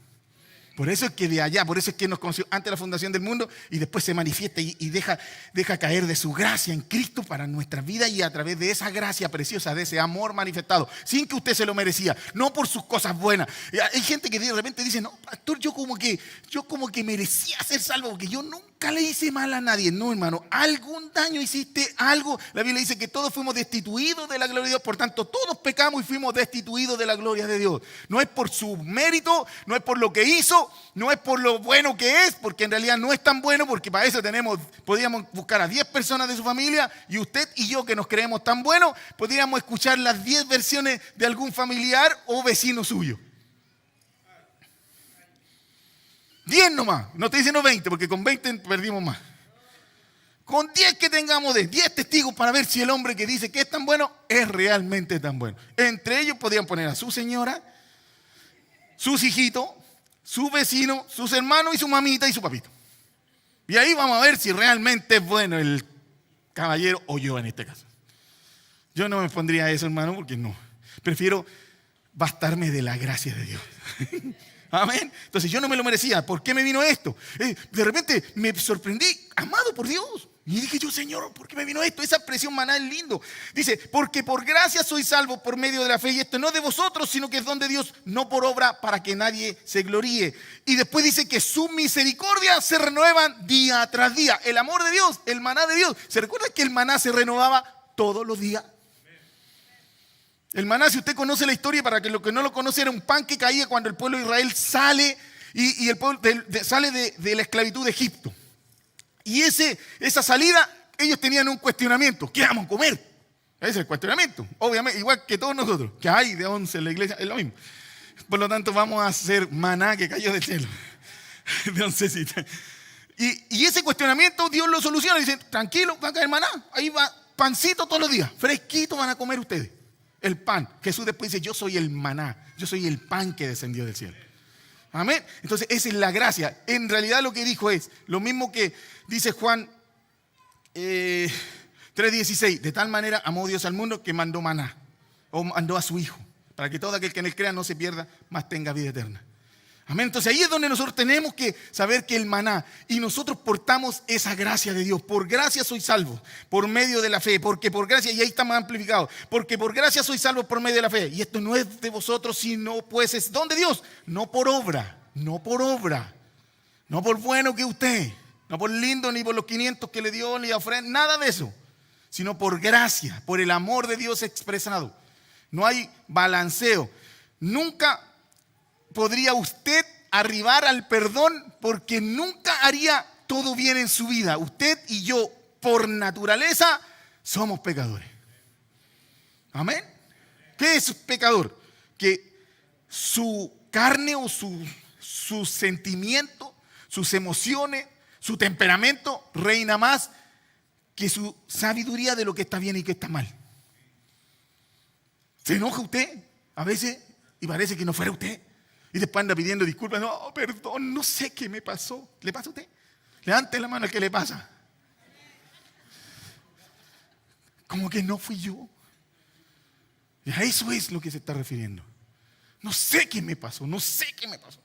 Por eso es que de allá, por eso es que nos conoció antes de la fundación del mundo y después se manifiesta y deja caer de su gracia en Cristo para nuestra vida, y a través de esa gracia preciosa, de ese amor manifestado, sin que usted se lo merecía, no por sus cosas buenas. Hay gente que de repente dice, no, pastor, yo como que merecía ser salvo porque yo nunca le hice mal a nadie. No, hermano, algún daño hiciste, algo. La Biblia dice que todos fuimos destituidos de la gloria de Dios, por tanto todos pecamos y fuimos destituidos de la gloria de Dios. No es por su mérito, no es por lo que hizo, no es por lo bueno que es, porque en realidad no es tan bueno, porque para eso podríamos buscar a 10 personas de su familia, y usted y yo, que nos creemos tan buenos, podríamos escuchar las 10 versiones de algún familiar o vecino suyo. 10 nomás, no estoy diciendo 20, porque con 20 perdimos más. Con 10 que tengamos de 10 testigos para ver si el hombre que dice que es tan bueno es realmente tan bueno. Entre ellos podrían poner a su señora, sus hijitos, su vecino, sus hermanos y su mamita y su papito. Y ahí vamos a ver si realmente es bueno el caballero o yo en este caso. Yo no me pondría eso, hermano, porque no. Prefiero bastarme de la gracia de Dios. Amén. Entonces yo no me lo merecía. ¿Por qué me vino esto? De repente me sorprendí, amado por Dios. Y dije yo, Señor, ¿por qué me vino esto? Esa expresión maná es lindo. Dice, porque por gracia soy salvo por medio de la fe. Y esto no de vosotros, sino que es don de Dios, no por obra, para que nadie se gloríe. Y después dice que su misericordia se renuevan día tras día. El amor de Dios, el maná de Dios. ¿Se recuerda que el maná se renovaba todos los días? El maná, si usted conoce la historia, para que los que no lo conocen, era un pan que caía cuando el pueblo de Israel sale y el pueblo sale de la esclavitud de Egipto. Y esa salida, ellos tenían un cuestionamiento. ¿Qué vamos a comer? Ese es el cuestionamiento. Obviamente, igual que todos nosotros, que hay de 11 en la iglesia, es lo mismo. Por lo tanto, vamos a hacer maná que cayó del cielo. De oncecita. Y ese cuestionamiento Dios lo soluciona. Dice, tranquilo, va a caer maná. Ahí va, pancito todos los días. Fresquito van a comer ustedes. El pan. Jesús después dice, yo soy el maná. Yo soy el pan que descendió del cielo. Amén. Entonces esa es la gracia. En realidad lo que dijo es lo mismo que dice Juan 3:16. De tal manera amó Dios al mundo que mandó maná, o mandó a su Hijo, para que todo aquel que en él crea no se pierda, mas tenga vida eterna. Amén. Entonces ahí es donde nosotros tenemos que saber que el maná, y nosotros portamos esa gracia de Dios. Por gracia soy salvo por medio de la fe, porque por gracia, y ahí está más amplificado, porque por gracia soy salvo por medio de la fe. Y esto no es de vosotros, sino pues es don de Dios, no por obra, no por obra, no por bueno que usted, no por lindo, ni por los 500 que le dio, ni ofrenda, nada de eso, sino por gracia, por el amor de Dios expresado. No hay balanceo. Nunca podría usted arribar al perdón, porque nunca haría todo bien en su vida. Usted y yo, por naturaleza, somos pecadores. Amén. ¿Qué es pecador? Que su carne o su sentimiento, sus emociones, su temperamento reina más que su sabiduría de lo que está bien y que está mal. ¿Se enoja usted a veces y parece que no fuera usted? Y después anda pidiendo disculpas. No, perdón, no sé qué me pasó. ¿Le pasa a usted? Levante la mano al que le pasa. Como que no fui yo. Y a eso es lo que se está refiriendo. No sé qué me pasó, no sé qué me pasó.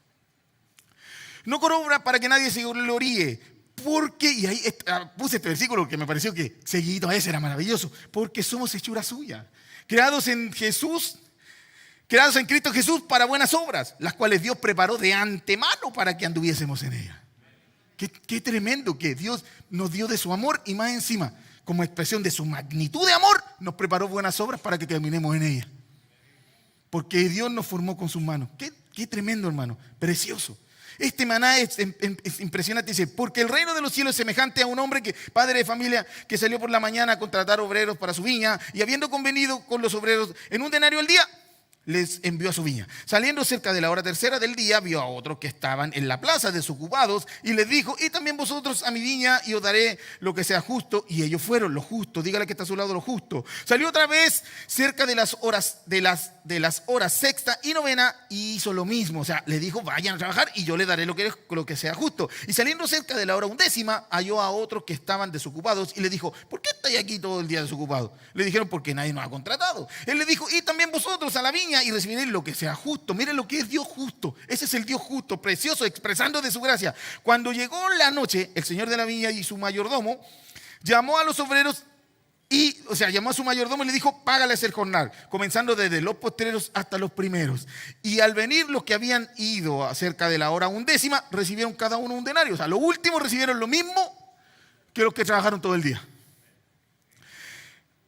No corobra para que nadie se gloríe. Porque, y ahí puse este versículo que me pareció que seguido a ese era maravilloso. Porque somos hechura suya. Creados en Cristo Jesús para buenas obras, las cuales Dios preparó de antemano para que anduviésemos en ellas. Qué tremendo que Dios nos dio de su amor y más encima, como expresión de su magnitud de amor, nos preparó buenas obras para que caminemos en ellas. Porque Dios nos formó con sus manos. Qué tremendo, hermano, precioso. Este maná es impresionante. Dice, porque el reino de los cielos es semejante a un hombre padre de familia, que salió por la mañana a contratar obreros para su viña, y habiendo convenido con los obreros en un denario al día, les envió a su viña. Saliendo cerca de la hora tercera del día, vio a otros que estaban en la plaza desocupados y les dijo, y también vosotros a mi viña y os daré lo que sea justo. Y ellos fueron, lo justo. Dígale que está a su lado, lo justo. Salió otra vez cerca de las horas sexta y novena y hizo lo mismo. O sea, le dijo, vayan a trabajar y yo le daré lo que sea justo. Y saliendo cerca de la hora 11, halló a otros que estaban desocupados y le dijo, ¿por qué estáis aquí todo el día desocupados? Le dijeron, porque nadie nos ha contratado. Él le dijo, y también vosotros a la viña y recibiréis lo que sea justo. Miren lo que es Dios justo. Ese es el Dios justo, precioso, expresando de su gracia. Cuando llegó la noche, el señor de la viña y su mayordomo llamó a los obreros llamó a su mayordomo y le dijo, págales el jornal, comenzando desde los postreros hasta los primeros. Y al venir los que habían ido acerca de la hora 11, recibieron cada uno un denario. O sea, los últimos recibieron lo mismo que los que trabajaron todo el día.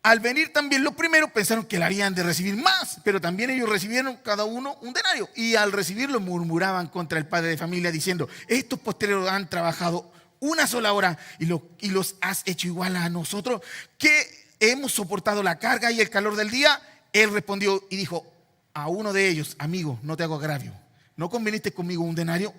Al venir también los primeros pensaron que le habían de recibir más, pero también ellos recibieron cada uno un denario. Y al recibirlo murmuraban contra el padre de familia diciendo, estos postreros han trabajado una sola hora y los has hecho igual a nosotros, que hemos soportado la carga y el calor del día. Él respondió y dijo a uno de ellos, amigo, no te hago agravio, ¿no conveniste conmigo un denario?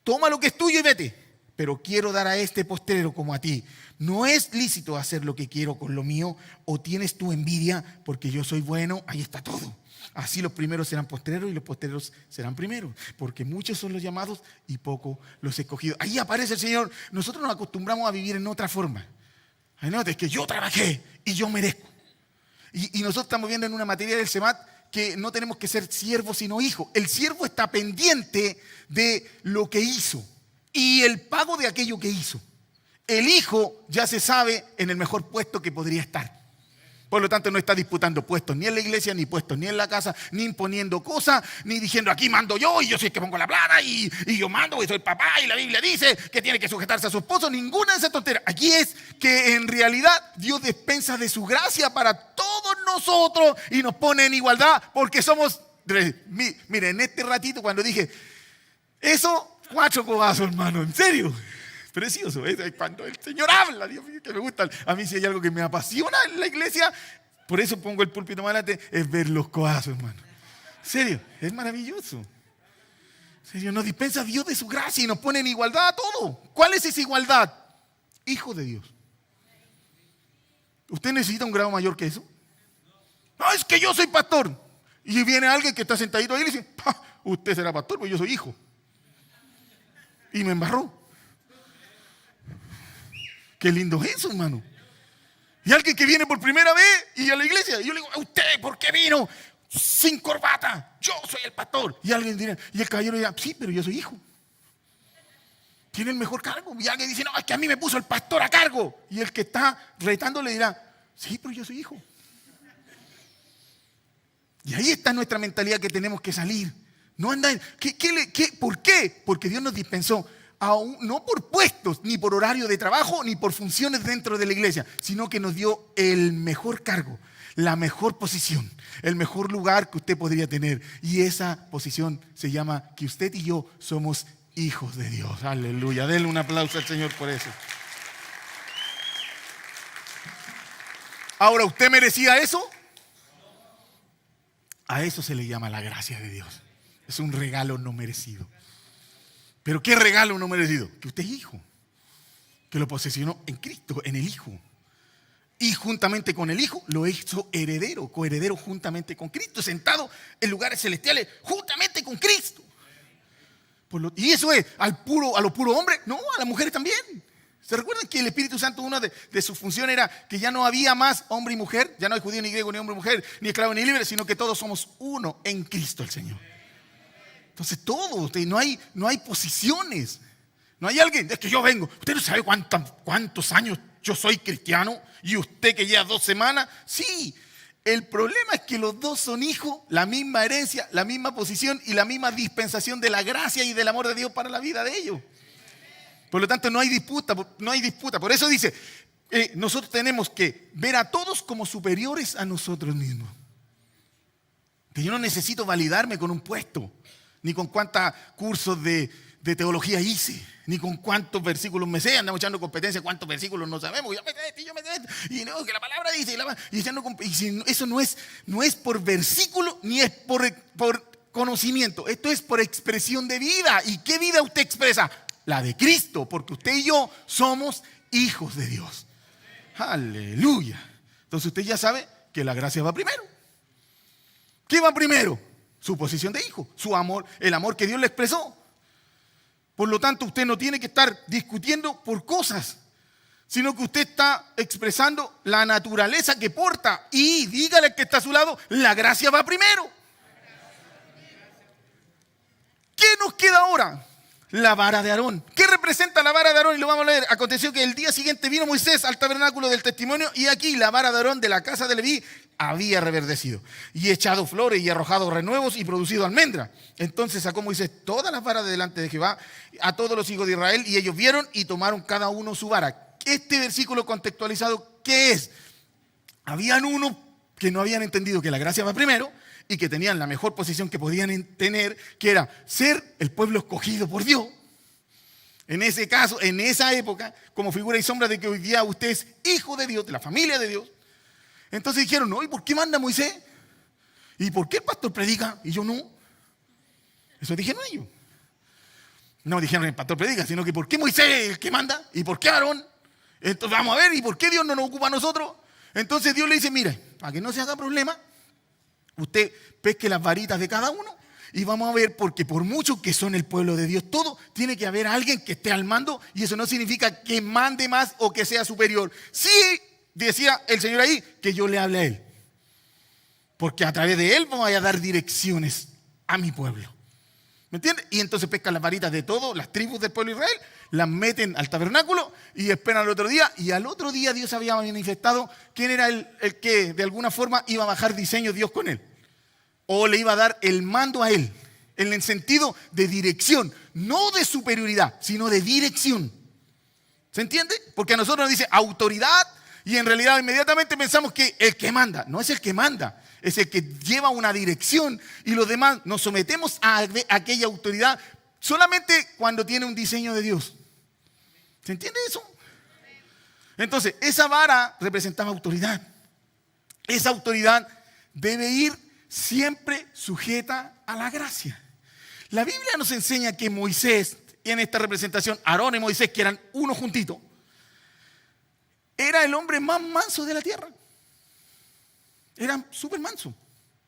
Toma lo que es tuyo y vete, pero quiero dar a este postrero como a ti. ¿No es lícito hacer lo que quiero con lo mío? ¿O tienes tu envidia porque yo soy bueno? Ahí está todo. Así los primeros serán postreros y los postreros serán primeros, porque muchos son los llamados y pocos los escogidos. Ahí aparece el Señor. Nosotros nos acostumbramos a vivir en otra forma. Es que yo trabajé y yo merezco. Y nosotros estamos viendo en una materia del SEMAT que no tenemos que ser siervos sino hijos. El siervo está pendiente de lo que hizo y el pago de aquello que hizo. El hijo ya se sabe en el mejor puesto que podría estar. Por lo tanto, no está disputando puestos ni en la iglesia, ni puestos ni en la casa, ni imponiendo cosas, ni diciendo aquí mando yo y yo soy el que pongo la plata y yo mando y soy el papá y la Biblia dice que tiene que sujetarse a su esposo. Ninguna de esas tonteras. Aquí es que en realidad Dios dispensa de su gracia para todos nosotros y nos pone en igualdad porque somos. Mire, en este ratito cuando dije eso, 4 codazos, hermano, en serio. Precioso, cuando el Señor habla, Dios mío, que me gusta. A mí si hay algo que me apasiona en la iglesia, por eso pongo el púlpito más adelante, es ver los codazos, hermano. En serio, es maravilloso. En serio, nos dispensa Dios de su gracia y nos pone en igualdad a todo. ¿Cuál es esa igualdad? Hijo de Dios. ¿Usted necesita un grado mayor que eso? No, es que yo soy pastor. Y viene alguien que está sentadito ahí y le dice, usted será pastor, pues yo soy hijo. Y me embarró. Qué lindo es eso, hermano. Y alguien que viene por primera vez y a la iglesia, y yo le digo, ¿usted por qué vino sin corbata? Yo soy el pastor. Y alguien dirá, y el caballero dirá, sí, pero yo soy hijo. Tiene el mejor cargo. Y alguien dice, no, es que a mí me puso el pastor a cargo. Y el que está retando le dirá, sí, pero yo soy hijo. Y ahí está nuestra mentalidad que tenemos que salir. No andar. ¿Por qué? Porque Dios nos dispensó. No por puestos, ni por horario de trabajo, ni por funciones dentro de la iglesia, sino que nos dio el mejor cargo, la mejor posición, el mejor lugar que usted podría tener. Y esa posición se llama que usted y yo somos hijos de Dios. Aleluya. Denle un aplauso al Señor por eso. Ahora, ¿usted merecía eso? A eso se le llama la gracia de Dios. Es un regalo no merecido. Pero ¿qué regalo no merecido? Que usted es hijo, que lo posesionó en Cristo, en el Hijo. Y juntamente con el Hijo lo hizo heredero, coheredero juntamente con Cristo, sentado en lugares celestiales juntamente con Cristo. Y eso es a los puros hombres, no, a las mujeres también. ¿Se recuerdan que el Espíritu Santo, una de sus funciones era que ya no había más hombre y mujer? Ya no hay judío ni griego, ni hombre y mujer, ni esclavo ni libre, sino que todos somos uno en Cristo el Señor. Entonces todos, no hay posiciones. No hay alguien, es que yo vengo. Usted no sabe cuántos años yo soy cristiano y usted que lleva 2 semanas. Sí, el problema es que los dos son hijos, la misma herencia, la misma posición y la misma dispensación de la gracia y del amor de Dios para la vida de ellos. Por lo tanto, no hay disputa. Por eso dice, nosotros tenemos que ver a todos como superiores a nosotros mismos. Que yo no necesito validarme con un puesto, ni con cuántos cursos de teología hice, ni con cuántos versículos me sé. Andamos echando competencia, cuántos versículos no sabemos. Yo me sé este, y no, que la palabra dice. Eso no es por versículo, ni es por conocimiento. Esto es por expresión de vida. ¿Y qué vida usted expresa? La de Cristo, porque usted y yo somos hijos de Dios. Aleluya. Entonces usted ya sabe que la gracia va primero. ¿Qué va primero? Su posición de hijo, su amor, el amor que Dios le expresó. Por lo tanto, usted no tiene que estar discutiendo por cosas, sino que usted está expresando la naturaleza que porta. Y dígale al que está a su lado, la gracia va primero. ¿Qué nos queda ahora? La vara de Aarón. ¿Qué representa la vara de Aarón? Y lo vamos a leer. Aconteció que el día siguiente vino Moisés al tabernáculo del testimonio y aquí la vara de Aarón de la casa de Leví había reverdecido y echado flores y arrojado renuevos y producido almendra. Entonces sacó Moisés todas las varas de delante de Jehová a todos los hijos de Israel y ellos vieron y tomaron cada uno su vara. Este versículo contextualizado, ¿qué es? Habían unos que no habían entendido que la gracia va primero y que tenían la mejor posición que podían tener, que era ser el pueblo escogido por Dios. En ese caso, en esa época, como figura y sombra de que hoy día usted es hijo de Dios, de la familia de Dios. Entonces dijeron, no, ¿y por qué manda Moisés? ¿Y por qué el pastor predica? Y yo no. Eso dijeron ellos. No dijeron el pastor predica, sino que ¿por qué Moisés es el que manda? ¿Y por qué Aarón? Entonces vamos a ver, ¿y por qué Dios no nos ocupa a nosotros? Entonces Dios le dice, mire, para que no se haga problema, usted pesque las varitas de cada uno y vamos a ver, porque por mucho que son el pueblo de Dios, todo tiene que haber alguien que esté al mando y eso no significa que mande más o que sea superior. Sí, decía el Señor ahí, que yo le hable a Él. Porque a través de Él vamos a dar direcciones a mi pueblo. ¿Me entiendes? Y entonces pescan las varitas de todas las tribus del pueblo de Israel, las meten al tabernáculo y esperan al otro día. Y al otro día Dios había manifestado quién era el que de alguna forma iba a bajar diseño Dios con él. O le iba a dar el mando a él, en el sentido de dirección, no de superioridad, sino de dirección. ¿Se entiende? Porque a nosotros nos dice autoridad y en realidad inmediatamente pensamos que el que manda, no es el que manda, es el que lleva una dirección y los demás nos sometemos a aquella autoridad solamente cuando tiene un diseño de Dios. ¿Se entiende eso? Entonces, esa vara representaba autoridad. Esa autoridad debe ir siempre sujeta a la gracia. La Biblia nos enseña que Moisés, en esta representación, Aarón y Moisés, que eran uno juntito, era el hombre más manso de la tierra. Era súper manso.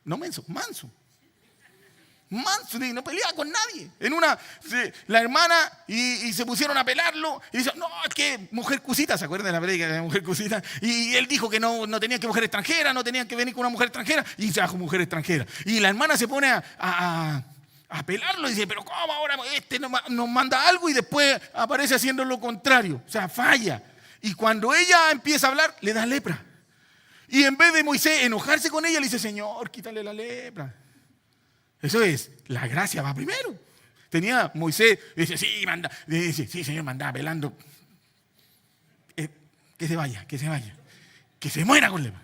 No menso, manso. Manso, no peleaba con nadie. La hermana y se pusieron a pelarlo y dice, no, es que mujer cusita, ¿se acuerdan de la película de mujer cusita? Y él dijo que no tenían que mujer extranjera, no tenían que venir con una mujer extranjera y se trajo mujer extranjera. Y la hermana se pone a pelarlo y dice, pero ¿cómo ahora este nos manda algo y después aparece haciendo lo contrario? O sea, falla. Y cuando ella empieza a hablar, le da lepra. Y en vez de Moisés enojarse con ella, le dice, Señor, quítale la lepra. Eso es, la gracia va primero. Tenía Moisés, dice, sí, Señor, manda velando. Que se vaya, que se muera con lepra.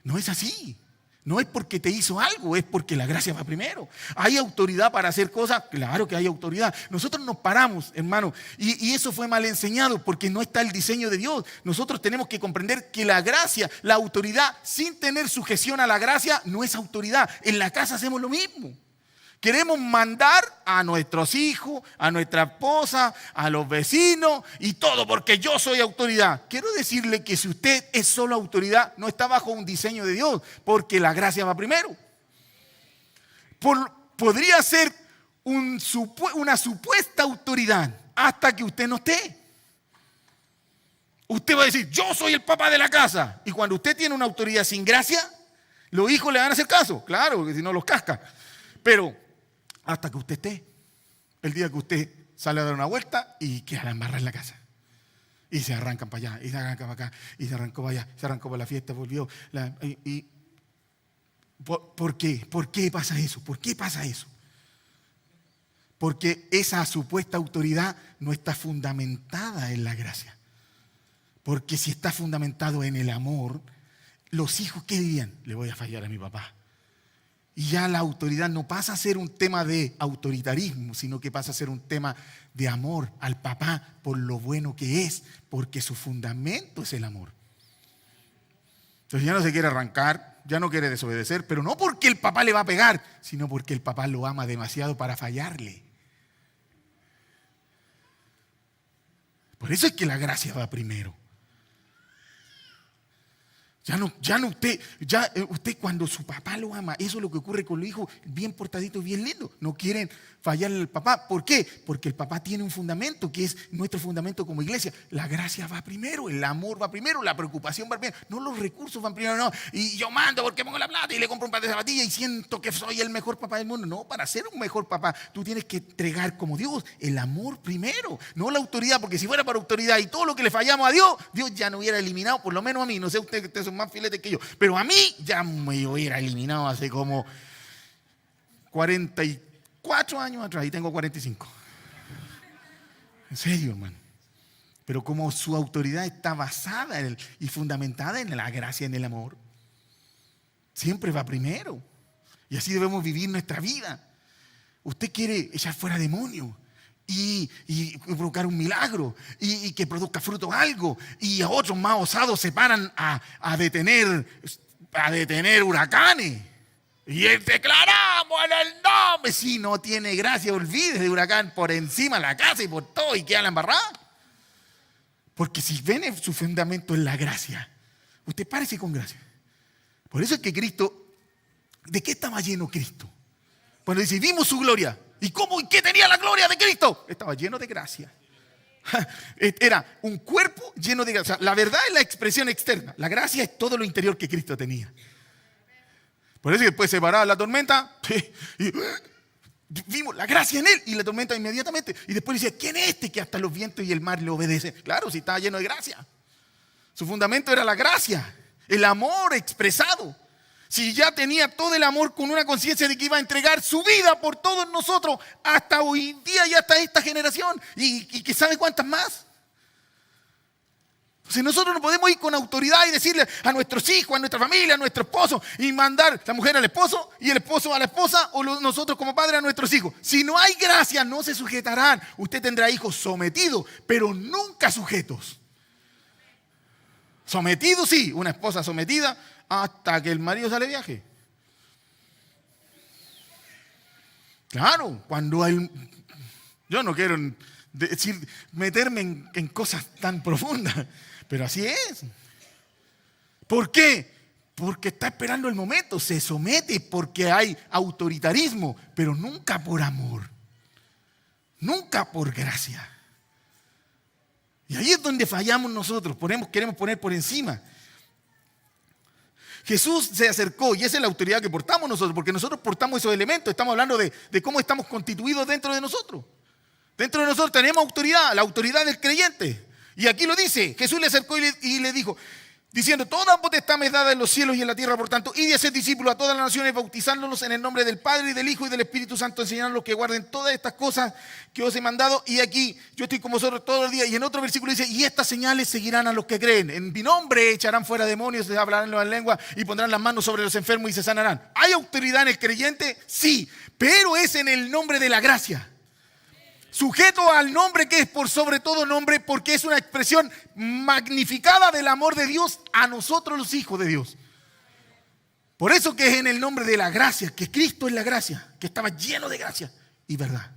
No es así. No es porque te hizo algo, es porque la gracia va primero. ¿Hay autoridad para hacer cosas? Claro que hay autoridad. Nosotros nos paramos, hermano, y eso fue mal enseñado porque no está el diseño de Dios. Nosotros tenemos que comprender que la gracia, la autoridad, sin tener sujeción a la gracia, no es autoridad. En la casa hacemos lo mismo. Queremos mandar a nuestros hijos, a nuestra esposa, a los vecinos y todo porque yo soy autoridad. Quiero decirle que si usted es solo autoridad, no está bajo un diseño de Dios, porque la gracia va primero. Podría ser una supuesta autoridad hasta que usted no esté. Usted va a decir, yo soy el papá de la casa. Y cuando usted tiene una autoridad sin gracia, los hijos le van a hacer caso. Claro, porque si no los casca. Pero hasta que usted esté. El día que usted sale a dar una vuelta y queda la embarra en la casa. Y se arrancan para allá, y se arrancan para acá, y se arrancó para allá, se arrancó para la fiesta, volvió. ¿Por qué? ¿Por qué pasa eso? ¿Por qué pasa eso? Porque esa supuesta autoridad no está fundamentada en la gracia. Porque si está fundamentado en el amor, los hijos, ¿qué dirían? Le voy a fallar a mi papá. Y ya la autoridad no pasa a ser un tema de autoritarismo, sino que pasa a ser un tema de amor al papá por lo bueno que es, porque su fundamento es el amor. Entonces ya no se quiere arrancar, ya no quiere desobedecer, pero no porque el papá le va a pegar, sino porque el papá lo ama demasiado para fallarle. Por eso es que la gracia va primero. Usted cuando su papá lo ama, eso es lo que ocurre con los hijos, bien portaditos, bien lindos. No quieren fallarle al papá. ¿Por qué? Porque el papá tiene un fundamento que es nuestro fundamento como iglesia. La gracia va primero, el amor va primero, la preocupación va primero. No los recursos van primero, no. Y yo mando porque pongo la plata y le compro un par de zapatillas y siento que soy el mejor papá del mundo. No, para ser un mejor papá, tú tienes que entregar como Dios el amor primero, no la autoridad. Porque si fuera para autoridad y todo lo que le fallamos a Dios, Dios ya no hubiera eliminado, por lo menos a mí. No sé ustedes son más filetes que yo, pero a mí ya me hubiera eliminado hace como 44 años atrás y tengo 45. En serio, hermano. Pero como su autoridad está basada y fundamentada en la gracia, en el amor, siempre va primero. Y así debemos vivir nuestra vida. Usted quiere echar fuera demonios y provocar un milagro y que produzca fruto algo, y a otros más osados se paran a detener huracanes y declaramos en el nombre. Si no tiene gracia, olvídese de huracán por encima de la casa y por todo y queda la embarrada. Porque si ven su fundamento en la gracia, usted párese con gracia. Por eso es que Cristo, ¿de qué estaba lleno Cristo? Cuando dice, vimos su gloria. ¿Y cómo? ¿Y qué tenía la gloria de Cristo? Estaba lleno de gracia. Era un cuerpo lleno de gracia. O sea, la verdad es la expresión externa. La gracia es todo lo interior que Cristo tenía. Por eso después se paraba la tormenta y vimos la gracia en él y la tormenta inmediatamente. Y después decía, ¿quién es este que hasta los vientos y el mar le obedecen? Claro, si estaba lleno de gracia. Su fundamento era la gracia, el amor expresado. Si ya tenía todo el amor con una conciencia de que iba a entregar su vida por todos nosotros hasta hoy día y hasta esta generación y que sabe cuántas más. Entonces nosotros no podemos ir con autoridad y decirle a nuestros hijos, a nuestra familia, a nuestro esposo y mandar la mujer al esposo y el esposo a la esposa o nosotros como padres a nuestros hijos. Si no hay gracia no se sujetarán. Usted tendrá hijos sometidos, pero nunca sujetos. Sometidos sí, una esposa sometida hasta que el marido sale de viaje. Claro, cuando hay... Yo no quiero meterme en cosas tan profundas, pero así es. ¿Por qué? Porque está esperando el momento, se somete porque hay autoritarismo, pero nunca por amor, nunca por gracia. Y ahí es donde fallamos nosotros, queremos poner por encima. Jesús se acercó y esa es la autoridad que portamos nosotros, porque nosotros portamos esos elementos. Estamos hablando de cómo estamos constituidos dentro de nosotros. Dentro de nosotros tenemos autoridad, la autoridad del creyente. Y aquí lo dice, Jesús le acercó y le dijo, diciendo, toda potestad me es dada en los cielos y en la tierra, por tanto, id y haced discípulos a todas las naciones, bautizándolos en el nombre del Padre y del Hijo y del Espíritu Santo, enseñándolos que guarden todas estas cosas que os he mandado. Y aquí yo estoy con vosotros todos los días. Y en otro versículo dice, y estas señales seguirán a los que creen. En mi nombre echarán fuera demonios, les hablarán en lengua y pondrán las manos sobre los enfermos y se sanarán. ¿Hay autoridad en el creyente? Sí, pero es en el nombre de la gracia. Sujeto al nombre que es por sobre todo nombre, porque es una expresión magnificada del amor de Dios a nosotros los hijos de Dios. Por eso que es en el nombre de la gracia, que Cristo es la gracia, que estaba lleno de gracia y verdad.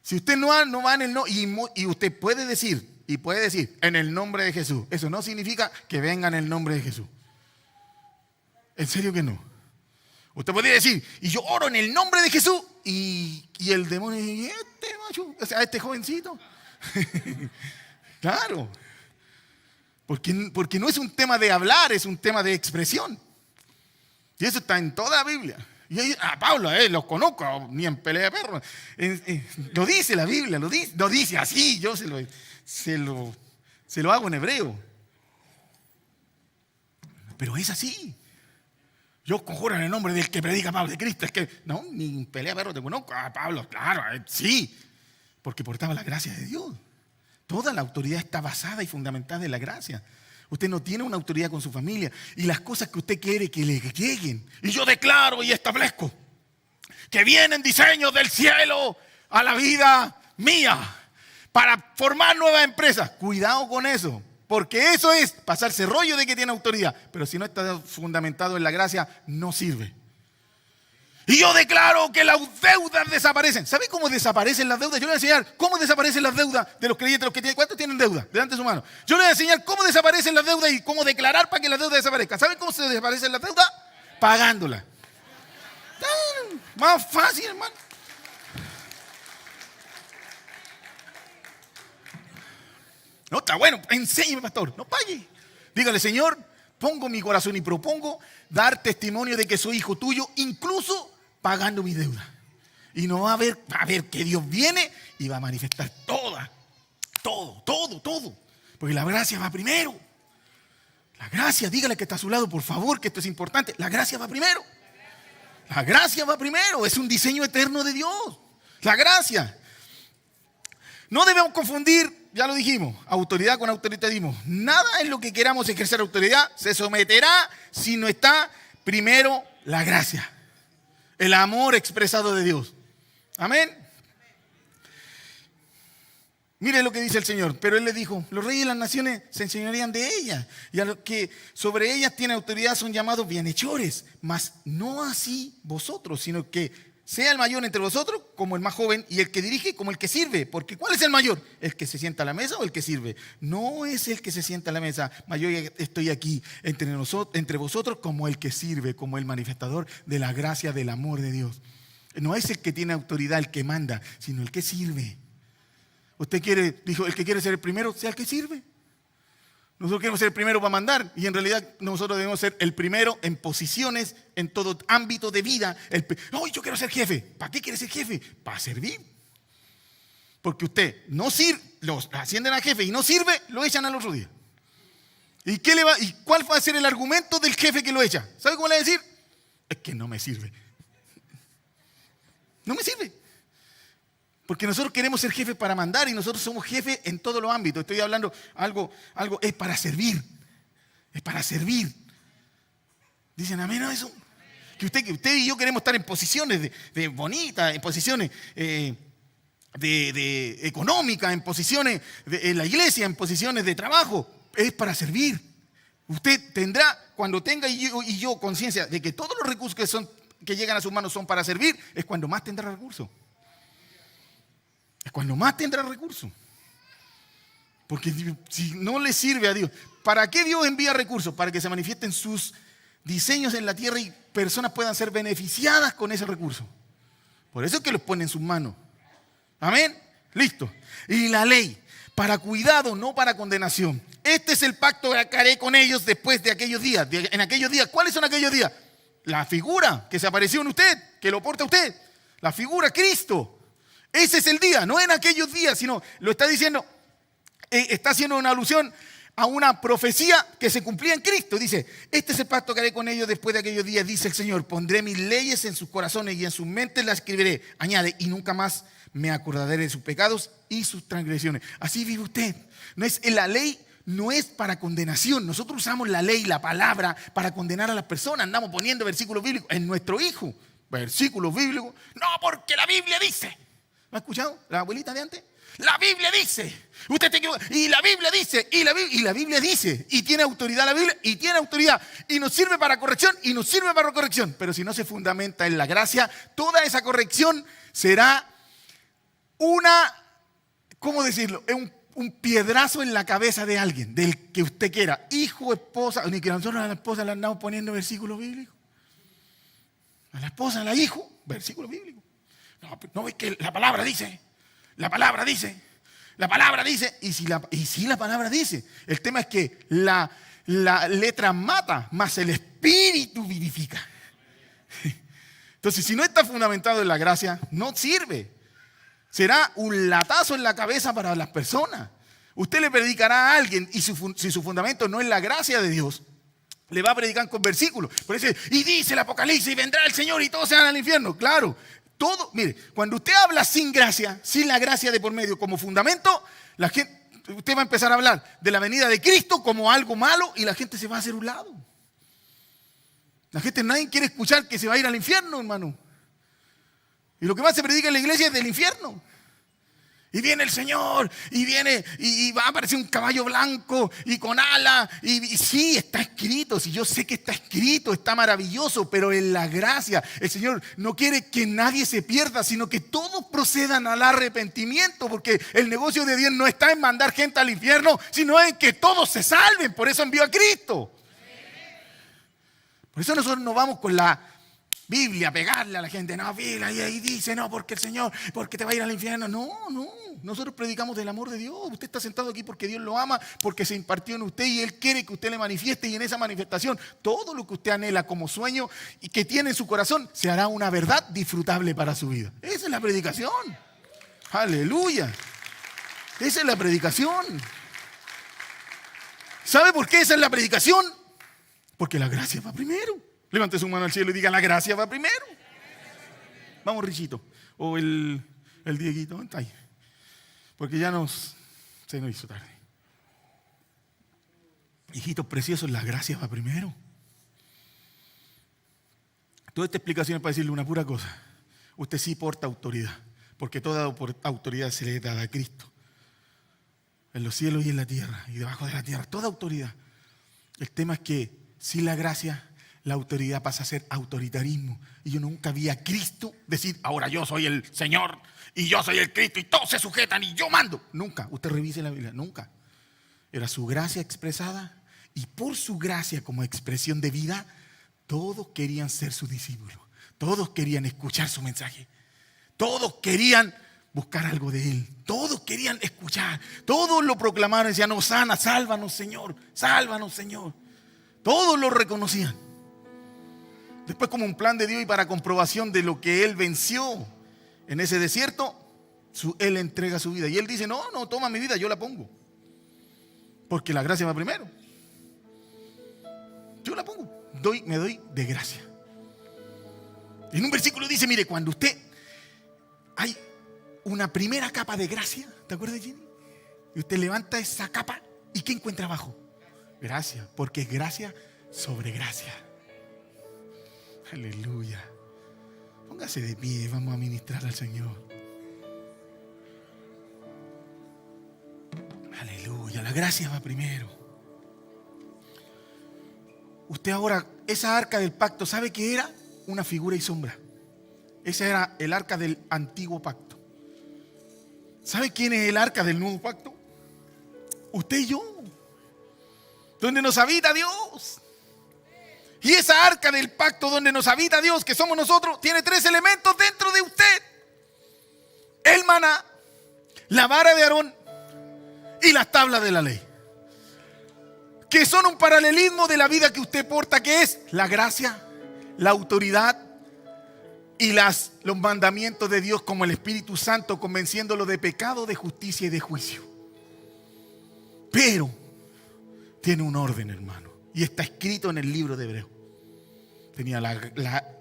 Si usted no va en el no, y usted puede decir en el nombre de Jesús, eso no significa que venga en el nombre de Jesús. En serio que no. Usted puede decir, y yo oro en el nombre de Jesús, y el demonio dice, este jovencito. Claro. Porque no es un tema de hablar, es un tema de expresión. Y eso está en toda la Biblia. Y ahí, Pablo, los conozco, ni en pelea de perros. Lo dice la Biblia, lo dice así, yo se lo hago en hebreo. Pero es así. Yo conjuro en el nombre del que predica Pablo de Cristo. Es que, no, ni en pelea de perros te conozco. Pablo, claro, sí. Porque portaba la gracia de Dios. Toda la autoridad está basada y fundamentada en la gracia. Usted no tiene una autoridad con su familia y las cosas que usted quiere que le lleguen. Y yo declaro y establezco que vienen diseños del cielo a la vida mía para formar nuevas empresas. Cuidado con eso, porque eso es pasarse rollo de que tiene autoridad. Pero si no está fundamentado en la gracia, no sirve. Y yo declaro que las deudas desaparecen. ¿Sabe cómo desaparecen las deudas? Yo le voy a enseñar cómo desaparecen las deudas de los creyentes, los que tienen. ¿Cuántos tienen deuda delante de su mano? Yo le voy a enseñar cómo desaparecen las deudas y cómo declarar para que las deudas desaparezcan. ¿Saben cómo se desaparecen las deudas? Pagándolas. Más fácil, hermano. No, está bueno, enséñeme, pastor. No pague. Dígale, Señor, pongo mi corazón y propongo dar testimonio de que soy hijo tuyo, incluso pagando mi deuda. Y no va a ver que Dios viene y va a manifestar todo. Porque la gracia va primero. La gracia, dígale que está a su lado, por favor, que esto es importante. La gracia va primero. La gracia va primero. Es un diseño eterno de Dios. La gracia. No debemos confundir, ya lo dijimos, autoridad con autoritarismo. Nada en lo que queramos ejercer autoridad se someterá si no está primero la gracia. El amor expresado de Dios. Amén. Mire lo que dice el Señor. Pero Él le dijo, los reyes de las naciones se enseñarían de ellas. Y a los que sobre ellas tienen autoridad son llamados bienhechores. Mas no así vosotros, sino que sea el mayor entre vosotros como el más joven y el que dirige como el que sirve. Porque ¿cuál es el mayor? ¿El que se sienta a la mesa o el que sirve? No es el que se sienta a la mesa. Mas yo estoy aquí entre vosotros como el que sirve, como el manifestador de la gracia, del amor de Dios. No es el que tiene autoridad, el que manda, sino el que sirve. Usted dijo, el que quiere ser el primero, sea el que sirve. Nosotros queremos ser el primero para mandar y en realidad nosotros debemos ser el primero en posiciones, en todo ámbito de vida. Yo quiero ser jefe. ¿Para qué quiere ser jefe? Para servir. Porque usted no sirve, los ascienden a jefe y no sirve, lo echan al otro día. ¿Y cuál va a ser el argumento del jefe que lo echa? ¿Sabe cómo le va a decir? Es que no me sirve. No me sirve. Porque nosotros queremos ser jefes para mandar y nosotros somos jefes en todos los ámbitos. Estoy hablando algo es para servir. Es para servir. Dicen amén a eso. Que usted y yo queremos estar en posiciones de bonitas, en posiciones de económicas, en posiciones en la iglesia, en posiciones de trabajo. Es para servir. Usted tendrá, cuando tenga y yo conciencia de que todos los recursos que llegan a sus manos son para servir, es cuando más tendrá recursos. Es cuando más tendrá recursos. Porque si no le sirve a Dios, ¿para qué Dios envía recursos? Para que se manifiesten sus diseños en la tierra y personas puedan ser beneficiadas con ese recurso. Por eso es que los pone en sus manos. Amén. Listo. Y la ley, para cuidado, no para condenación. Este es el pacto que haré con ellos después de aquellos días. En aquellos días, ¿cuáles son aquellos días? La figura que se apareció en usted, que lo porta usted. La figura Cristo. Ese es el día, no en aquellos días, sino lo está diciendo, está haciendo una alusión a una profecía que se cumplía en Cristo. Dice, este es el pacto que haré con ellos después de aquellos días, dice el Señor. Pondré mis leyes en sus corazones y en sus mentes las escribiré. Añade, y nunca más me acordaré de sus pecados y sus transgresiones. Así vive usted. La ley no es para condenación. Nosotros usamos la ley, la palabra, para condenar a las personas. Andamos poniendo versículos bíblicos en nuestro hijo. Versículos bíblicos. No, porque la Biblia dice. ¿Lo ha escuchado? La abuelita de antes. La Biblia dice. Usted te equivoca. Y la Biblia dice. Y la Biblia dice. Y tiene autoridad la Biblia. Y tiene autoridad. Y nos sirve para corrección. Y nos sirve para corrección. Pero si no se fundamenta en la gracia, toda esa corrección será ¿cómo decirlo? Un piedrazo en la cabeza de alguien, del que usted quiera. Hijo, esposa. Ni que nosotros a la esposa le andamos poniendo versículos bíblicos. A la esposa, a la hijo, versículo bíblico. No es que la palabra dice. La palabra dice. La palabra dice. Y si la palabra dice. El tema es que la letra mata, más el espíritu vivifica. Entonces, si no está fundamentado en la gracia, no sirve. Será un latazo en la cabeza para las personas. Usted le predicará a alguien y si su fundamento no es la gracia de Dios, le va a predicar con versículos. Por eso, y dice el Apocalipsis, y vendrá el Señor y todos se van al infierno. Claro, todo, mire, cuando usted habla sin gracia, sin la gracia de por medio como fundamento, usted va a empezar a hablar de la venida de Cristo como algo malo y la gente se va a hacer un lado. Nadie quiere escuchar que se va a ir al infierno, hermano. Y lo que más se predica en la iglesia es del infierno. Y viene el Señor, y va a aparecer un caballo blanco y con alas. Y sí, está escrito, si yo sé que está escrito, está maravilloso, pero en la gracia, el Señor no quiere que nadie se pierda, sino que todos procedan al arrepentimiento, porque el negocio de Dios no está en mandar gente al infierno, sino en que todos se salven. Por eso envió a Cristo. Por eso nosotros no vamos con la Biblia a pegarle a la gente. No, Biblia, y ahí dice, no, porque el Señor, porque te va a ir al infierno. No. Nosotros predicamos del amor de Dios. Usted está sentado aquí porque Dios lo ama, porque se impartió en usted y Él quiere que usted le manifieste. Y en esa manifestación, todo lo que usted anhela como sueño y que tiene en su corazón, se hará una verdad disfrutable para su vida. Esa es la predicación. Aleluya. Esa es la predicación. ¿Sabe por qué esa es la predicación? Porque la gracia va primero. Levante su mano al cielo y diga, la gracia va primero. Vamos, Richito. O el Dieguito. ¿Dónde está ahí? Porque se nos hizo tarde. Hijitos preciosos, la gracia va primero. Toda esta explicación es para decirle una pura cosa. Usted sí porta autoridad. Porque toda autoridad se le da a Cristo. En los cielos y en la tierra. Y debajo de la tierra. Toda autoridad. El tema es que sin la gracia, la autoridad pasa a ser autoritarismo. Y yo nunca vi a Cristo decir, ahora yo soy el Señor y yo soy el Cristo y todos se sujetan y yo mando. Nunca. Usted revise la Biblia. Nunca. Era su gracia expresada y por su gracia como expresión de vida, todos querían ser sus discípulos. Todos querían escuchar su mensaje. Todos querían buscar algo de Él. Todos querían escuchar. Todos lo proclamaron y decían, Hosana, sálvanos Señor, sálvanos Señor. Todos lo reconocían. Después, como un plan de Dios y para comprobación de lo que Él venció en ese desierto, Él entrega su vida. Y Él dice, no, toma mi vida, yo la pongo. Porque la gracia va primero. Yo la pongo. Me doy de gracia. En un versículo dice, mire, cuando hay una primera capa de gracia, ¿te acuerdas, Jenny? Y usted levanta esa capa, ¿y qué encuentra abajo? Gracia, porque es gracia sobre gracia. Aleluya. Póngase de pie, vamos a ministrar al Señor. Aleluya, la gracia va primero. Usted ahora, esa arca del pacto, ¿sabe qué era? Una figura y sombra. Esa era el arca del antiguo pacto. ¿Sabe quién es el arca del nuevo pacto? Usted y yo. Donde nos habita Dios. Y esa arca del pacto donde nos habita Dios, que somos nosotros, tiene 3 elementos dentro de usted. El maná, la vara de Aarón y las tablas de la ley. Que son un paralelismo de la vida que usted porta, que es la gracia, la autoridad y los mandamientos de Dios como el Espíritu Santo, convenciéndolo de pecado, de justicia y de juicio. Pero tiene un orden, hermano, y está escrito en el libro de Hebreos. Tenía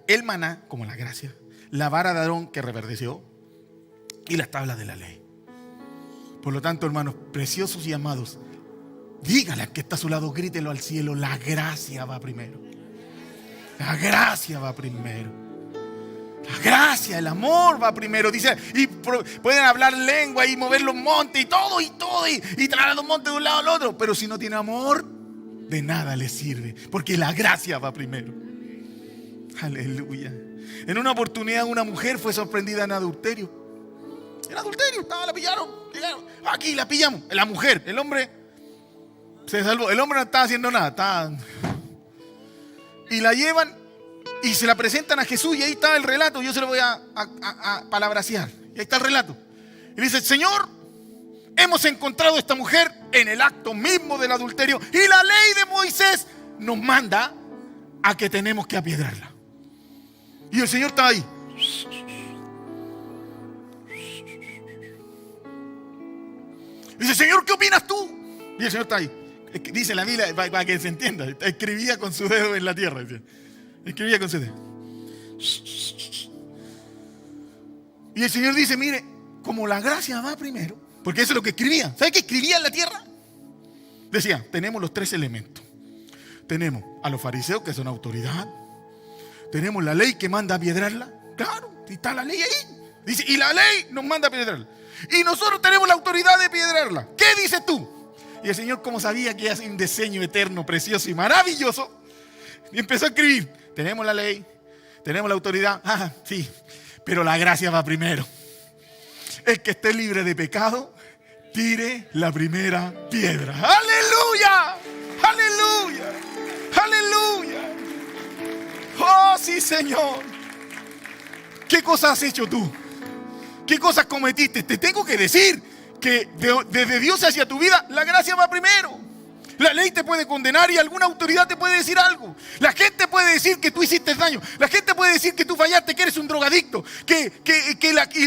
el maná como la gracia, la vara de Aarón que reverdeció y las tablas de la ley. Por lo tanto, hermanos preciosos y amados, dígale al que está a su lado, grítelo al cielo, la gracia va primero. La gracia va primero. La gracia, el amor va primero. Dice, y pueden hablar lengua y mover los montes y todo, y traer los montes de un lado al otro. Pero si no tiene amor, de nada les sirve. Porque la gracia va primero. Aleluya. En una oportunidad una mujer fue sorprendida en adulterio. En adulterio, la pillaron. Aquí la pillamos. La mujer, el hombre se salvó. El hombre no estaba haciendo nada. Y la llevan y se la presentan a Jesús. Y ahí está el relato. Yo se lo voy a palabrasear. Y ahí está el relato. Y dice, Señor, hemos encontrado a esta mujer en el acto mismo del adulterio. Y la ley de Moisés nos manda a que tenemos que apiedrarla. Y el Señor está ahí. Dice, Señor, ¿qué opinas tú? Y el Señor está ahí. Dice la Biblia, para que se entienda, escribía con su dedo en la tierra. Escribía con su dedo. Y el Señor dice, mire, como la gracia va primero, porque eso es lo que escribía. ¿Sabe qué escribía en la tierra? Decía, tenemos los 3 elementos. Tenemos a los fariseos, que son autoridad. Tenemos la ley que manda a apiedrarla. Claro, está la ley ahí. Dice, y la ley nos manda a apiedrarla. Y nosotros tenemos la autoridad de apiedrarla. ¿Qué dices tú? Y el Señor, como sabía que hace un diseño eterno, precioso y maravilloso, empezó a escribir. Tenemos la ley, tenemos la autoridad. Sí, pero la gracia va primero. El que esté libre de pecado, tire la primera piedra. ¡Aleluya! ¡Aleluya! ¡Aleluya! ¡Oh, sí, Señor! ¿Qué cosas has hecho tú? ¿Qué cosas cometiste? Te tengo que decir que desde Dios hacia tu vida, la gracia va primero. La ley te puede condenar y alguna autoridad te puede decir algo. La gente puede decir que tú hiciste daño. La gente puede decir que tú fallaste, que eres un drogadicto. Que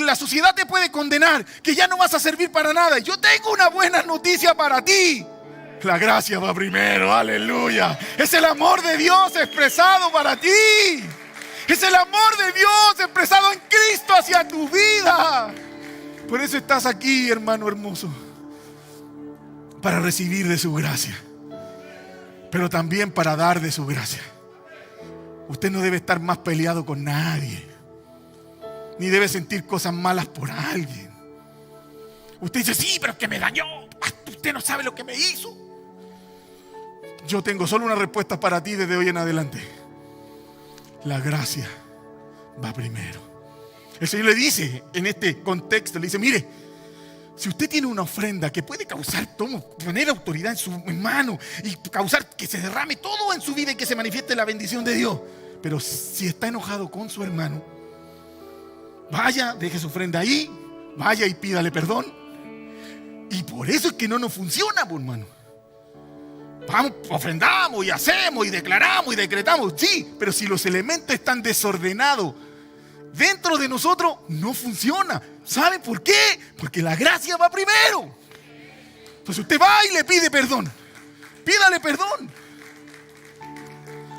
la sociedad te puede condenar, que ya no vas a servir para nada. Yo tengo una buena noticia para ti. La gracia va primero, aleluya. Es el amor de Dios expresado para ti. Es el amor de Dios expresado en Cristo hacia tu vida. Por eso estás aquí, hermano hermoso, para recibir de su gracia, pero también para dar de su gracia. Usted no debe estar más peleado con nadie, ni debe sentir cosas malas por alguien. Usted dice, sí, pero es que me dañó. Usted no sabe lo que me hizo. Yo tengo solo una respuesta para ti desde hoy en adelante. La gracia va primero. El Señor le dice en este contexto, le dice, mire, si usted tiene una ofrenda que puede causar poner autoridad en su mano y causar que se derrame todo en su vida y que se manifieste la bendición de Dios, pero si está enojado con su hermano, vaya, deje su ofrenda ahí, vaya y pídale perdón. Y por eso es que no nos funciona, pues, hermano. Vamos, ofrendamos y hacemos y declaramos y decretamos, sí, pero si los elementos están desordenados dentro de nosotros, no funciona. ¿Sabe por qué? Porque la gracia va primero. Entonces usted va y le pide perdón. Pídale perdón.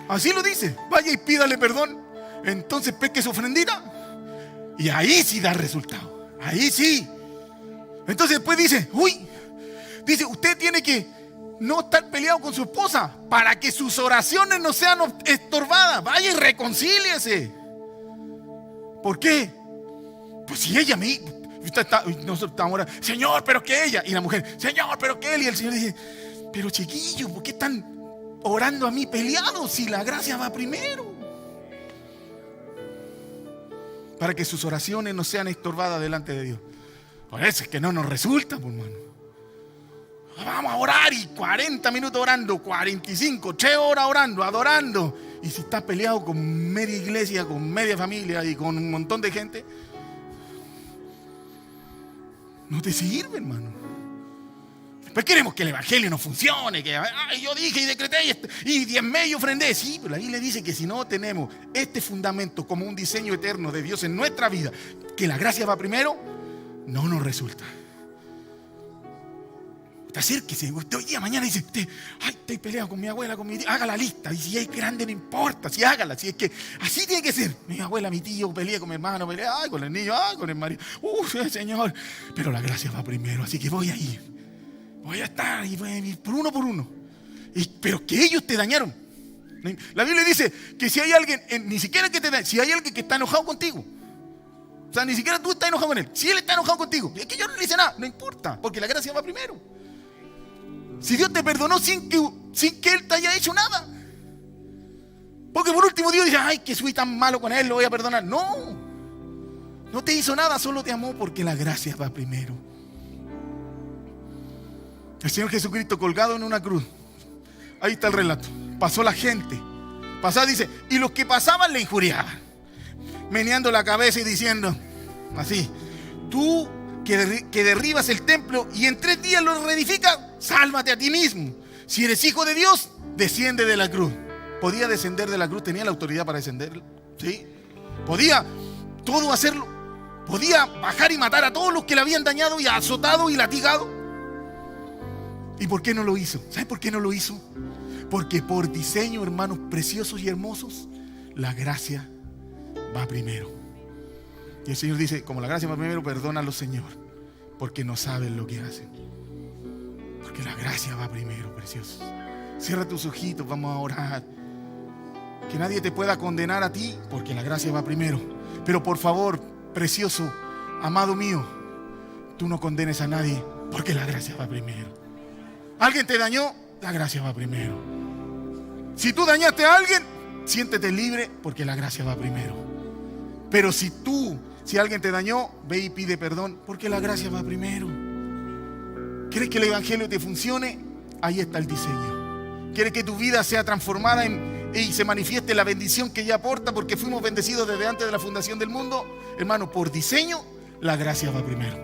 Así lo dice. Vaya y pídale perdón. Entonces pesque su ofrendita y ahí sí da resultado. Ahí sí. Entonces después dice, dice, usted tiene que no estar peleado con su esposa para que sus oraciones no sean estorbadas. Vaya y reconcíliese. ¿Por qué? Pues si ella nosotros estamos orando, Señor, pero que ella. Y la mujer, Señor, pero que él. Y el Señor dice, pero chiquillo, ¿por qué están orando a mí peleados si la gracia va primero? Para que sus oraciones no sean estorbadas delante de Dios. Por eso es que no nos resulta, pues, hermano. Vamos a orar y 40 minutos orando, 45, 3 horas orando, adorando. Y si estás peleado con media iglesia, con media familia y con un montón de gente, no te sirve, hermano. Después queremos que el evangelio no funcione, que yo dije y decreté y diezmé y ofrendé. Sí, pero la Biblia dice que si no tenemos este fundamento como un diseño eterno de Dios en nuestra vida, que la gracia va primero, no nos resulta. Acérquese, usted hoy día, mañana dice usted, estoy peleado con mi abuela, con mi tío, haga la lista, y si es grande no importa, si hágala, si es que así tiene que ser. Mi abuela, mi tío, peleé con mi hermano, peleé con el niño, con el marido, Señor, pero la gracia va primero, así que voy a ir, voy a estar y voy a ir por uno, pero que ellos te dañaron, La Biblia dice que si hay alguien, ni siquiera que te da, si hay alguien que está enojado contigo, o sea, ni siquiera tú estás enojado con él, si él está enojado contigo, es que yo no le hice nada, no importa, porque la gracia va primero. Si Dios te perdonó sin que él te haya hecho nada, porque por último Dios dice, ay, que soy tan malo con él, lo voy a perdonar. No te hizo nada, solo te amó porque la gracia va primero. El Señor Jesucristo colgado en una cruz. Ahí está el relato. Pasó la gente. Pasaba, dice, y los que pasaban le injuriaban, meneando la cabeza y diciendo, así, tú que derribas el templo y en 3 días lo reedificas, sálvate a ti mismo. Si eres hijo de Dios, desciende de la cruz. Podía descender de la cruz, tenía la autoridad para descender, ¿sí? Podía todo hacerlo. Podía bajar y matar a todos los que le habían dañado y azotado y latigado. ¿Y por qué no lo hizo? ¿Sabe por qué no lo hizo? Porque por diseño, hermanos preciosos y hermosos, la gracia va primero. Y el Señor dice, como la gracia va primero, perdónalo, Señor, porque no saben lo que hacen. Porque la gracia va primero, preciosos. Cierra tus ojitos, vamos a orar. Que nadie te pueda condenar a ti, porque la gracia va primero. Pero por favor, precioso, amado mío, tú no condenes a nadie, porque la gracia va primero. ¿Alguien te dañó? La gracia va primero. Si tú dañaste a alguien, siéntete libre, porque la gracia va primero. Pero si alguien te dañó, ve y pide perdón, porque la gracia va primero. ¿Quieres que el evangelio te funcione? Ahí está el diseño. ¿Quieres que tu vida sea transformada y se manifieste la bendición que ya aporta, porque fuimos bendecidos desde antes de la fundación del mundo? Hermano, por diseño, la gracia va primero.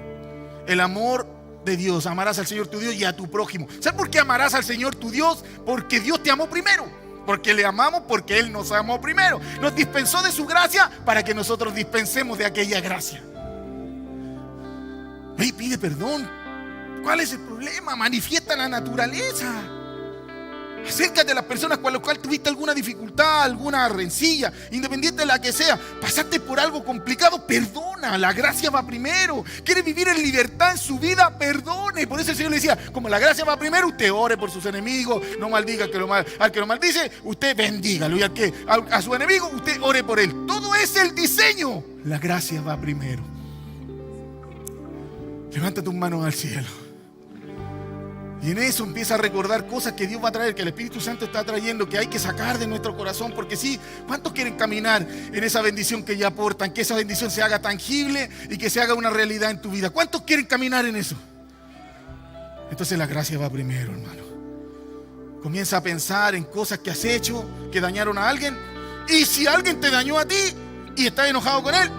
El amor de Dios, amarás al Señor tu Dios y a tu prójimo. ¿Sabes por qué amarás al Señor tu Dios? Porque Dios te amó primero. Porque le amamos, porque Él nos amó primero. Nos dispensó de su gracia para que nosotros dispensemos de aquella gracia. Ve y pide perdón. ¿Cuál es el problema? Manifiesta la naturaleza. Acércate a las personas con las cuales tuviste alguna dificultad, alguna rencilla, independiente de la que sea. Pasaste por algo complicado, perdona. La gracia va primero. ¿Quiere vivir en libertad en su vida? Perdone. Por eso el Señor le decía, como la gracia va primero, usted ore por sus enemigos, no maldiga al que lo maldice, usted bendígalo. Y a su enemigo, usted ore por él. Todo es el diseño. La gracia va primero. Levanta tus manos al cielo. Y en eso empieza a recordar cosas que Dios va a traer, que el Espíritu Santo está trayendo, que hay que sacar de nuestro corazón. Porque sí, ¿cuántos quieren caminar en esa bendición que ya aportan? Que esa bendición se haga tangible y que se haga una realidad en tu vida. ¿Cuántos quieren caminar en eso? Entonces la gracia va primero, hermano. Comienza a pensar en cosas que has hecho, que dañaron a alguien. Y si alguien te dañó a ti y estás enojado con él,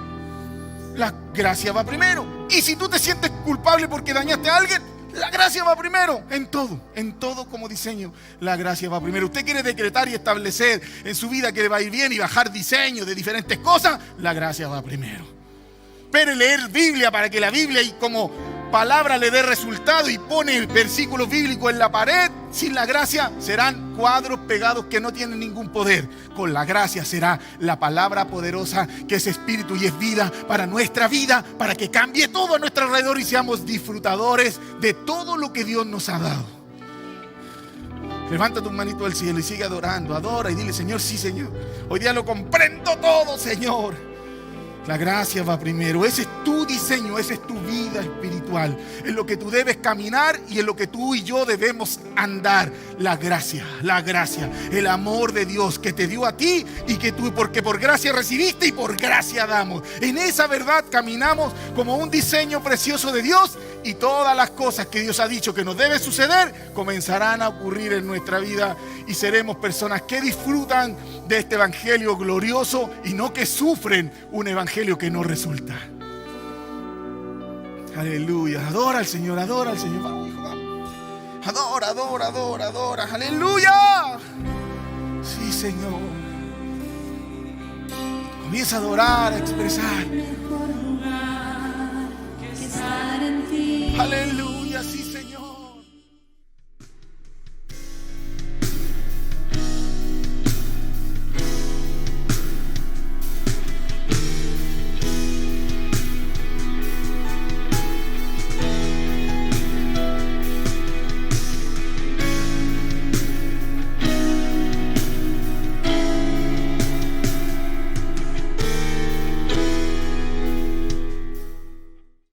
la gracia va primero. Y si tú te sientes culpable porque dañaste a alguien, la gracia va primero. En todo como diseño, la gracia va primero. Usted quiere decretar y establecer en su vida que le va a ir bien y bajar diseño de diferentes cosas, la gracia va primero. Pero leer Biblia para que la Biblia y como palabra le dé resultado y pone el versículo bíblico en la pared, sin la gracia serán cuadros pegados que no tienen ningún poder. Con la gracia será la palabra poderosa que es espíritu y es vida para nuestra vida, para que cambie todo a nuestro alrededor y seamos disfrutadores de todo lo que Dios nos ha dado. Levanta tus manitos al cielo y sigue adorando. Adora y dile, Señor, sí, Señor, hoy día lo comprendo todo, Señor. La gracia va primero. Ese es tu diseño, esa es tu vida espiritual. En lo que tú debes caminar y en lo que tú y yo debemos andar. La gracia, el amor de Dios que te dio a ti y que tú, porque por gracia recibiste y por gracia damos. En esa verdad caminamos como un diseño precioso de Dios y todas las cosas que Dios ha dicho que nos debe suceder comenzarán a ocurrir en nuestra vida y seremos personas que disfrutan de este evangelio glorioso y no que sufren un evangelio que no resulta. Aleluya. Adora al Señor, adora al Señor. Vamos, hijo, vamos. Adora. Aleluya. Sí, Señor. Comienza a adorar, a expresar. Aleluya.